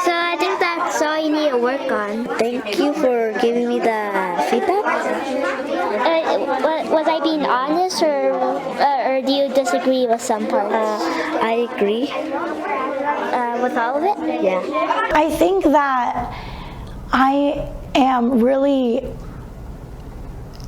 P: So I think that's all you need to work on.
Q: Thank you for giving me the feedback.
P: Was I being honest, or do you disagree with some parts?
Q: I agree.
P: With all of it?
Q: Yeah.
R: I think that I am really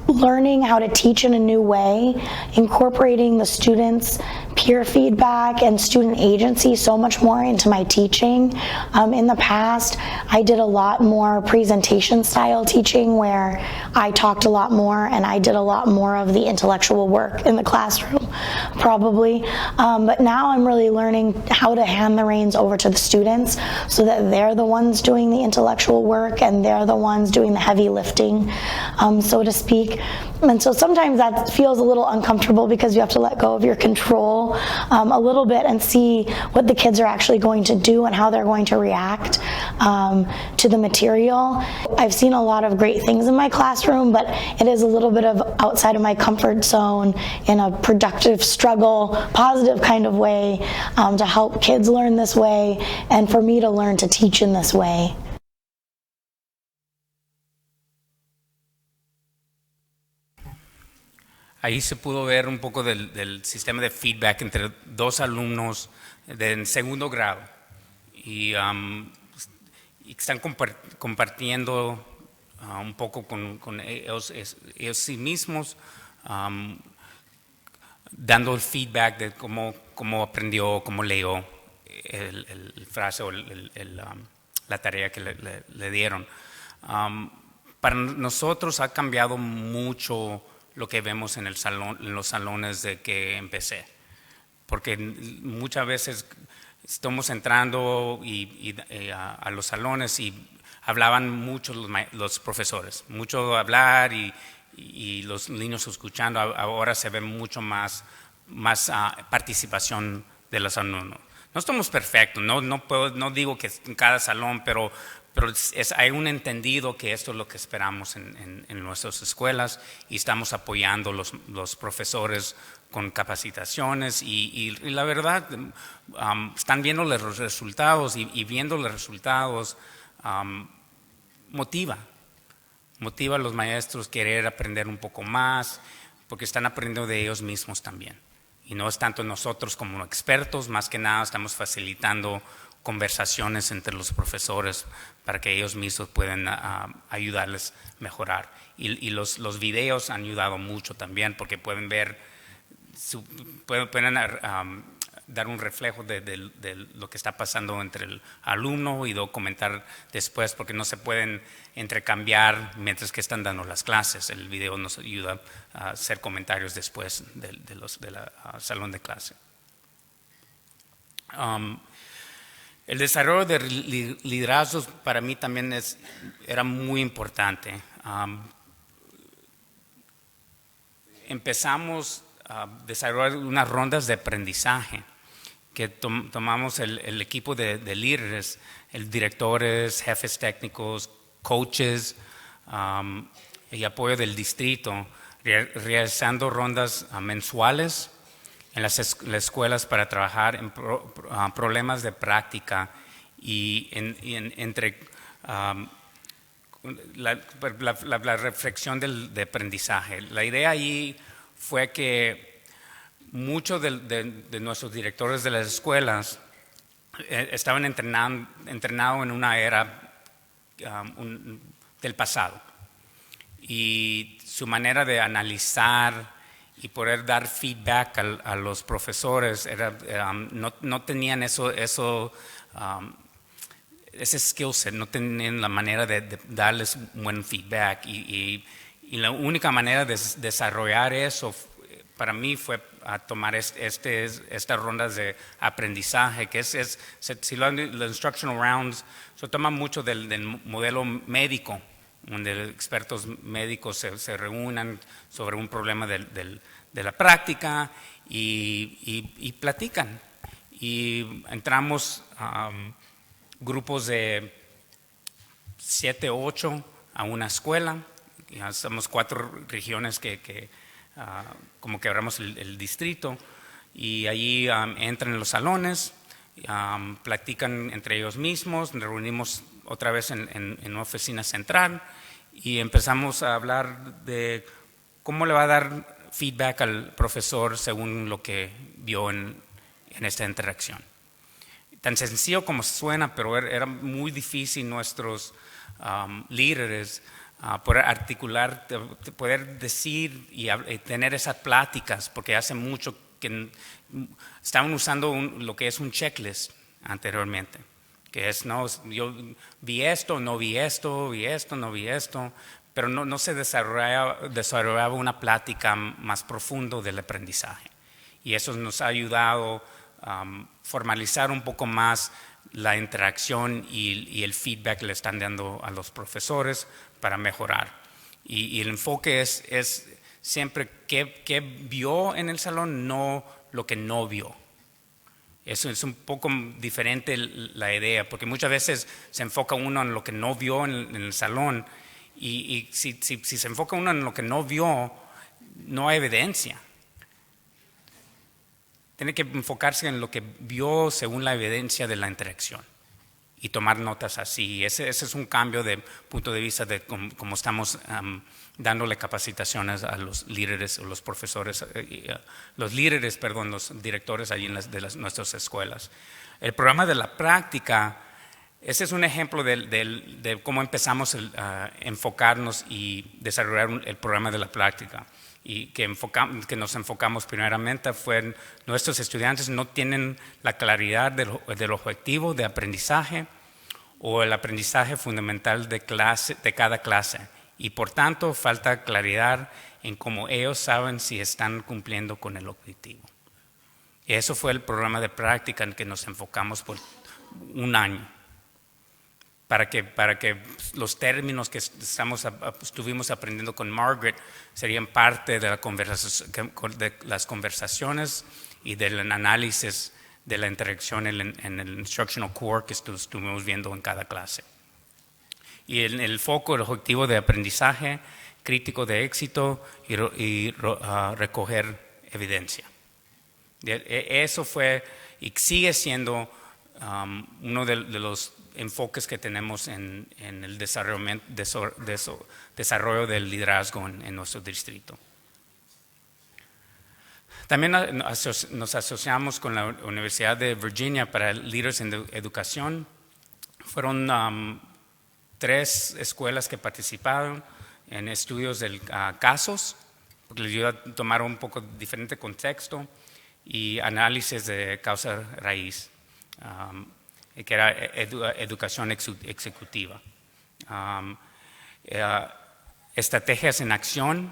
R: learning how to teach in a new way, incorporating the students' peer feedback and student agency so much more into my teaching. In the past, I did a lot more presentation style teaching where I talked a lot more and I did a lot more of the intellectual work in the classroom, probably. But now I'm really learning how to hand the reins over to the students so that they're the ones doing the intellectual work and they're the ones doing the heavy lifting, so to speak. And so sometimes that feels a little uncomfortable because you have to let go of your control a little bit and see what the kids are actually going to do and how they're going to react to the material. I've seen a lot of great things in my classroom, but it is a little bit of outside of my comfort zone in a productive struggle, positive kind of way, to help kids learn this way and for me to learn to teach in this way.
L: Ahí se pudo ver un poco del sistema de feedback entre dos alumnos en segundo grado y están compartiendo un poco con ellos sí mismos, dando el feedback de cómo aprendió, cómo leyó el frase o la tarea que le dieron. Para nosotros ha cambiado mucho lo que vemos en los salones de que empecé, porque muchas veces estamos entrando a los salones y hablaban mucho los profesores, mucho hablar y los niños escuchando. Ahora se ve mucho más participación de los alumnos. No estamos perfectos, no digo que en cada salón, pero hay un entendido que esto es lo que esperamos en nuestras escuelas y estamos apoyando los profesores con capacitaciones y la verdad están viendo los resultados y viendo los resultados motiva a los maestros querer aprender un poco más porque están aprendiendo de ellos mismos también y no es tanto nosotros como expertos, más que nada estamos facilitando conversaciones entre los profesores para que ellos mismos puedan ayudarles a mejorar. Y los videos han ayudado mucho también porque pueden ver, pueden dar un reflejo de lo que está pasando entre el alumno y luego comentar después porque no se pueden intercambiar mientras que están dando las clases. El video nos ayuda a hacer comentarios después del salón de clase. El desarrollo de liderazgos para mí también era muy importante. Empezamos a desarrollar unas rondas de aprendizaje que tomamos el equipo de líderes, directores, jefes técnicos, coaches y apoyo del distrito, realizando rondas mensuales en las escuelas para trabajar en problemas de práctica y entre la reflexión de aprendizaje. La idea ahí fue que muchos de nuestros directores de las escuelas estaban entrenados en una era del pasado, y su manera de analizar y poder dar feedback a los profesores no tenían ese skill set, no tenían la manera de darles buen feedback, y la única manera de desarrollar eso para mí fue a tomar estas rondas de aprendizaje, que si los instructional rounds se toman mucho del modelo médico, donde expertos médicos se reúnan sobre un problema de la práctica y platican. Y entramos grupos de 7, 8 a una escuela. Ya somos 4 regiones que como que abramos el distrito, y allí entran en los salones, platican entre ellos mismos, nos reunimos otra vez en una oficina central y empezamos a hablar de cómo le va a dar feedback al profesor según lo que vio en esta interacción. Tan sencillo como suena, pero era muy difícil nuestros líderes poder articular, poder decir y tener esas pláticas, porque hace mucho que estaban usando lo que es un checklist anteriormente, que es, no, yo vi esto, no vi esto, vi esto, no vi esto, pero no se desarrollaba una plática más profundo del aprendizaje. Y eso nos ha ayudado a formalizar un poco más la interacción y el feedback que le están dando a los profesores para mejorar. Y el enfoque es siempre qué vio en el salón, no lo que no vio. Eso es un poco diferente la idea, porque muchas veces se enfoca uno en lo que no vio en el salón, y si se enfoca uno en lo que no vio, no hay evidencia. Tiene que enfocarse en lo que vio según la evidencia de la interacción y tomar notas así. Ese es un cambio de punto de vista de cómo estamos dándole capacitaciones a los líderes o los profesores, los directores allí de nuestras escuelas. El programa de la práctica, ese es un ejemplo de cómo empezamos a enfocarnos y desarrollar el programa de la práctica. Y que nos enfocamos primeramente fue nuestros estudiantes no tienen la claridad del objetivo de aprendizaje o el aprendizaje fundamental de cada clase, y por tanto falta claridad en cómo ellos saben si están cumpliendo con el objetivo. Y eso fue el programa de práctica en que nos enfocamos por un año, para que los términos que estuvimos aprendiendo con Margaret serían parte de las conversaciones y del análisis de la interacción en el instructional core que estuvimos viendo en cada clase. Y el foco, el objetivo de aprendizaje, crítico de éxito y recoger evidencia. Eso fue y sigue siendo uno de los enfoques que tenemos en el desarrollo del liderazgo en nuestro distrito. También nos asociamos con la Universidad de Virginia para Leaders en Educación. Fueron 3 escuelas que participaron en estudios de casos, porque les ayuda a tomar un poco diferente contexto y análisis de causa raíz. Que era educación ejecutiva. Estrategias en acción,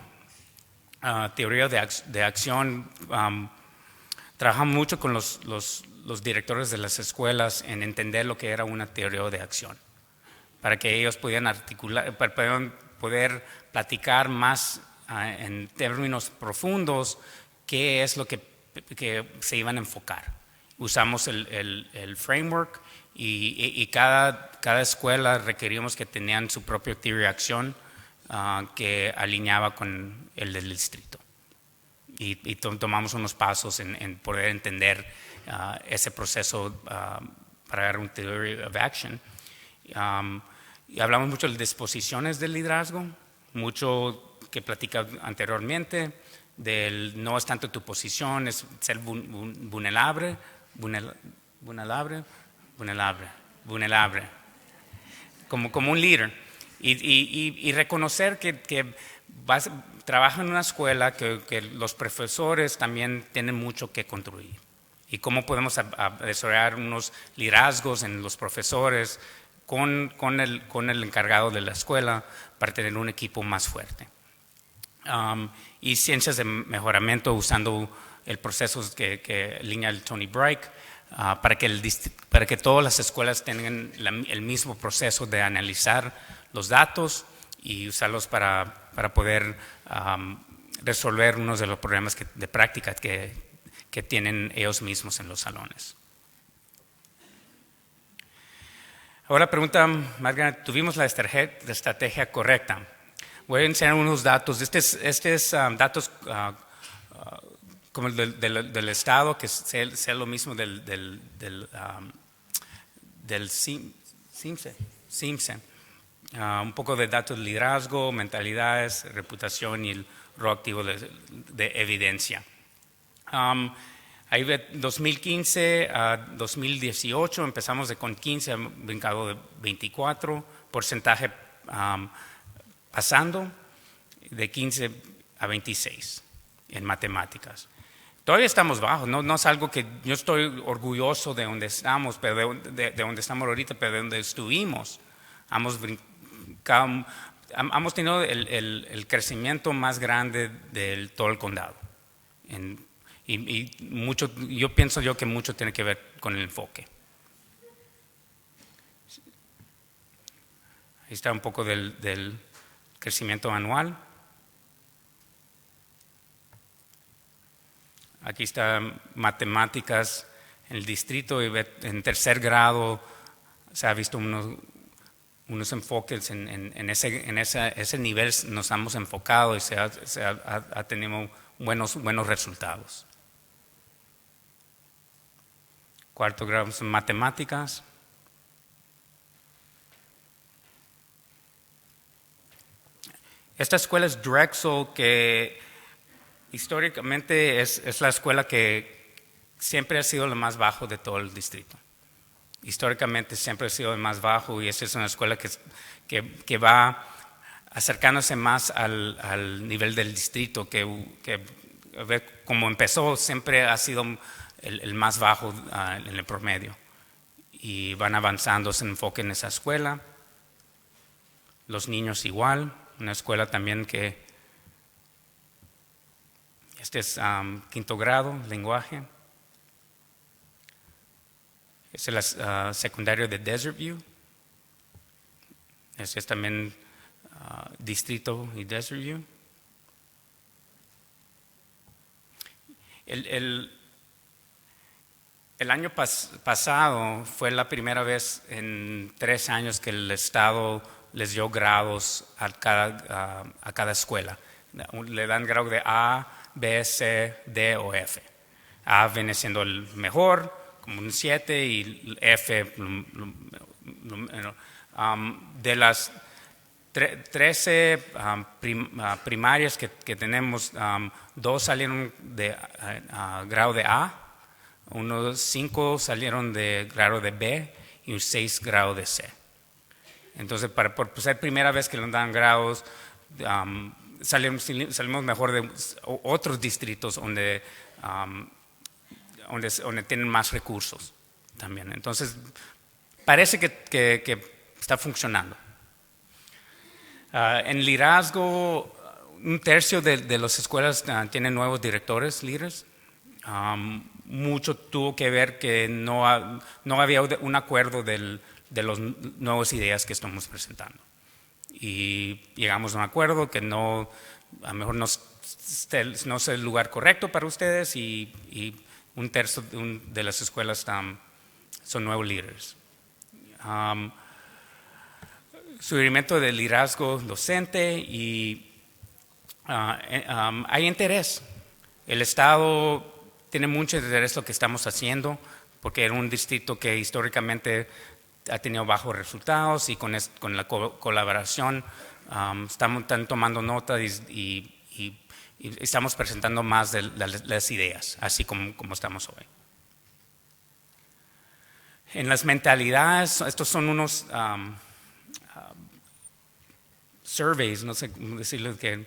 L: teoría de acción. Trabajamos mucho con los directores de las escuelas en entender lo que era una teoría de acción, para que ellos pudieran articular, para poder platicar más en términos profundos qué es lo que se iban a enfocar. Usamos el framework y cada escuela requeríamos que tenían su propio teoría de acción que alineaba con el del distrito. Y tomamos unos pasos en poder entender ese proceso dar un theory of action. Y hablamos mucho de disposiciones del liderazgo, mucho que platicé anteriormente, del no es tanto tu posición, es ser vulnerable, como un líder. Y reconocer que trabajas en una escuela que los profesores también tienen mucho que construir. Y cómo podemos desarrollar unos liderazgos en los profesores con el encargado de la escuela para tener un equipo más fuerte. Y ciencias de mejoramiento usando el proceso que línea el Tony Bright para que todas las escuelas tengan el mismo proceso de analizar los datos y usarlos para poder resolver unos de los problemas de práctica que tienen ellos mismos en los salones. Ahora pregunta Margaret, ¿tuvimos la estrategia correcta? Voy a enseñar unos datos. Este es datos como el del Estado, que sea lo mismo del CIMSE. Un poco de datos de liderazgo, mentalidades, reputación y el rol activo de evidencia. Ahí de 2015 a 2018 empezamos con 15, brincado de 24, porcentaje pasando de 15 a 26 en matemáticas. Todavía estamos bajos, no es algo que yo estoy orgulloso de donde estamos, pero de donde estamos ahorita, pero de donde estuvimos. Hemos tenido el crecimiento más grande de todo el condado. Y mucho, yo pienso que mucho tiene que ver con el enfoque. Ahí está un poco del crecimiento anual. Aquí está matemáticas en el distrito y en tercer grado se ha visto unos enfoques en ese nivel nos hemos enfocado y se ha tenido buenos resultados. Cuarto grado en matemáticas. Esta escuela es Drexel, que históricamente es la escuela que siempre ha sido la más bajo de todo el distrito. Históricamente siempre ha sido el más bajo y esta es una escuela que va acercándose más al nivel del distrito, que como empezó siempre ha sido el más bajo en el promedio. Y van avanzando, se enfocan en esa escuela. Los niños igual, una escuela también que este es quinto grado, lenguaje. Este es el secundario de Desert View. Este es también distrito y Desert View. El año pasado fue la primera vez en 3 años que el Estado les dio grados a cada escuela. Le dan grado de A, B, C, D o F. A viene siendo el mejor, como un 7, y F, de las 13 primarias que tenemos, 2 salieron de grado de A, 5 salieron de grado de B y 6 grado de C. Entonces, por ser primera vez que nos dan grados, salimos mejor de otros distritos donde tienen más recursos también. Entonces, parece que está funcionando. En liderazgo, 1/3 de las escuelas tienen nuevos directores, líderes. Mucho tuvo que ver que no había un acuerdo de las nuevas ideas que estamos presentando. Y llegamos a un acuerdo que a lo mejor no es el lugar correcto para ustedes y 1/3 de las escuelas son nuevos líderes. Sugerimiento de liderazgo docente y hay interés. El Estado tiene mucho interés en lo que estamos haciendo porque era un distrito que históricamente ha tenido bajos resultados y con la colaboración están tomando nota y estamos presentando más de las ideas, así como estamos hoy. En las mentalidades, estos son unos surveys, no sé cómo decirlo, que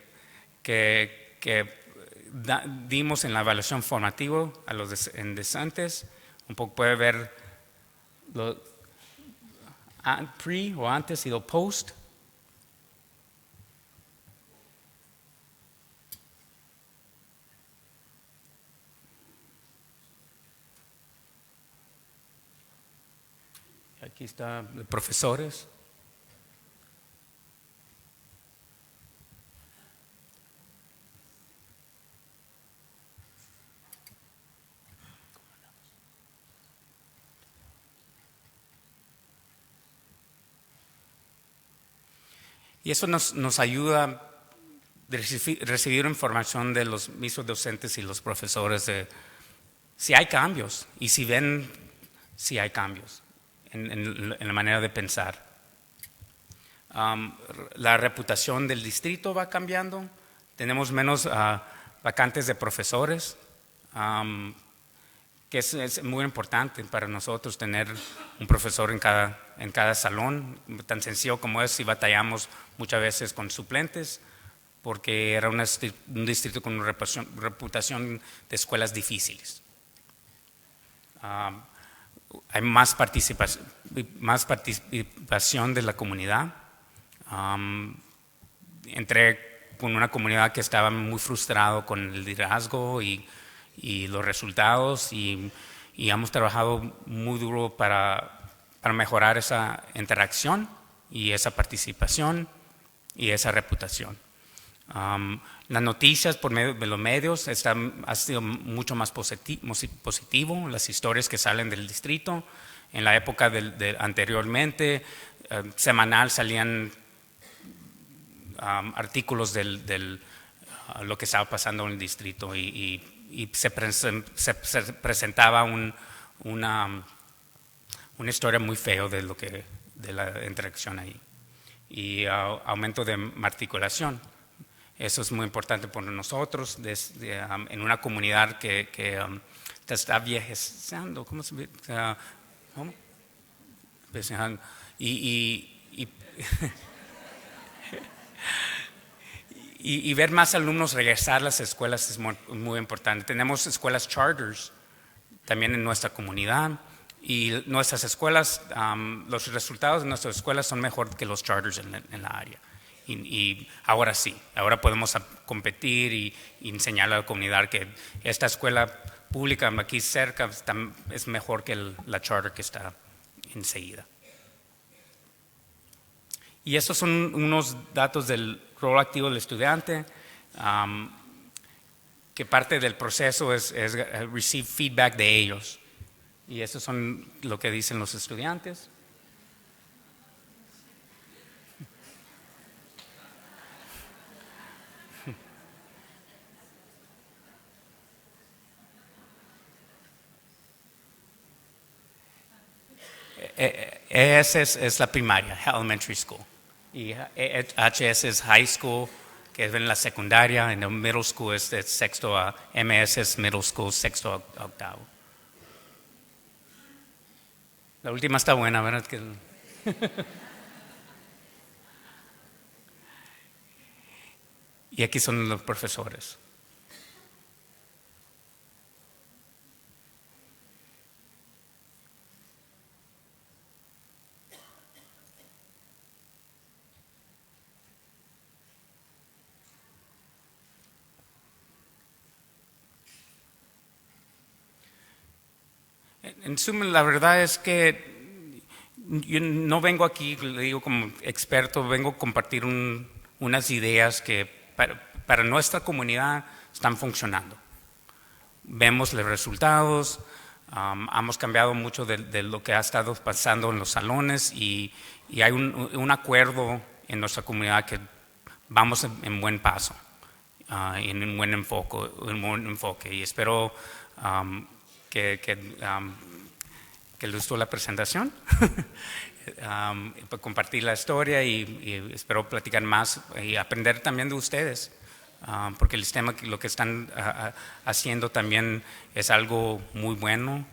L: dimos en la evaluación formativa a los endecentes. Un poco puede ver lo pre o antes y lo post. Aquí está profesores. Y eso nos ayuda a recibir información de los mismos docentes y los profesores de si hay cambios y si ven si hay cambios en la manera de pensar. La reputación del distrito va cambiando, tenemos menos vacantes de profesores, que es muy importante para nosotros tener un profesor en cada salón, tan sencillo como es, si batallamos muchas veces con suplentes, porque era un distrito con una reputación de escuelas difíciles. Hay más participación de la comunidad. Entré con una comunidad que estaba muy frustrado con el liderazgo y los resultados y hemos trabajado muy duro para mejorar esa interacción y esa participación y esa reputación. Las noticias por medio de los medios ha sido mucho más positivo, las historias que salen del distrito. En la época anteriormente, semanal salían artículos de lo que estaba pasando en el distrito y se presentaba una historia muy fea de la interacción ahí. Y aumento de matriculación. Eso es muy importante para nosotros en una comunidad que está viejezando. ¿Cómo se dice? ¿Cómo? Y ver más alumnos regresar a las escuelas es muy importante. Tenemos escuelas charters también en nuestra comunidad y nuestras escuelas, los resultados de nuestras escuelas son mejor que los charters en la área. Y ahora sí, ahora podemos competir y enseñarle a la comunidad que esta escuela pública aquí cerca es mejor que la charter que está enseguida. Y estos son unos datos del rol activo del estudiante, que parte del proceso es receive feedback de ellos. Y eso son lo que dicen los estudiantes. ES es la primaria, elementary school. Y HS es high school, que es en la secundaria. En el middle school es de sexto a MS es middle school, sexto a octavo. La última está buena, ¿verdad? Y aquí son los profesores. En suma, la verdad es que yo no vengo aquí, le digo como experto, vengo a compartir unas ideas que para nuestra comunidad están funcionando. Vemos los resultados, hemos cambiado mucho de lo que ha estado pasando en los salones y hay un acuerdo en nuestra comunidad que vamos en buen paso, en un buen enfoque y espero que que les gustó la presentación. Compartir la historia y espero platicar más y aprender también de ustedes, porque el sistema, lo que están haciendo también es algo muy bueno,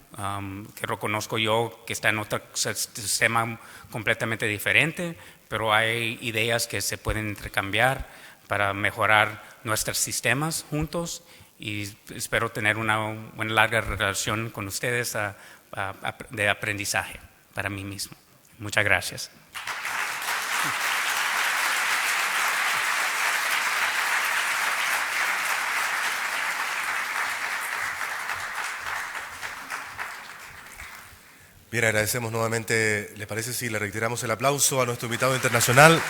L: que reconozco yo que está en otro sistema completamente diferente, pero hay ideas que se pueden intercambiar para mejorar nuestros sistemas juntos, y espero tener una buena larga relación con ustedes de aprendizaje para mí mismo. Muchas gracias.
A: Bien, agradecemos nuevamente. ¿Les parece si le reiteramos el aplauso a nuestro invitado internacional?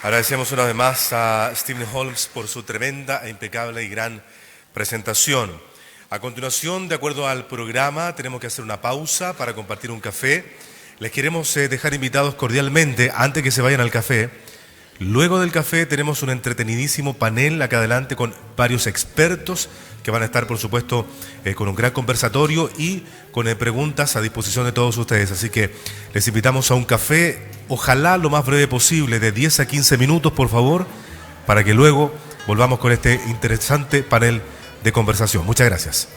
A: Agradecemos una vez más a Stephen Holmes por su tremenda e impecable y gran presentación. A continuación, de acuerdo al programa, tenemos que hacer una pausa para compartir un café. Les queremos dejar invitados cordialmente antes que se vayan al café. Luego del café tenemos un entretenidísimo panel acá adelante con varios expertos que van a estar, por supuesto, con un gran conversatorio y con preguntas a disposición de todos ustedes. Así que les invitamos a un café, ojalá lo más breve posible, de 10 a 15 minutos, por favor, para que luego volvamos con este interesante panel de conversación. Muchas gracias.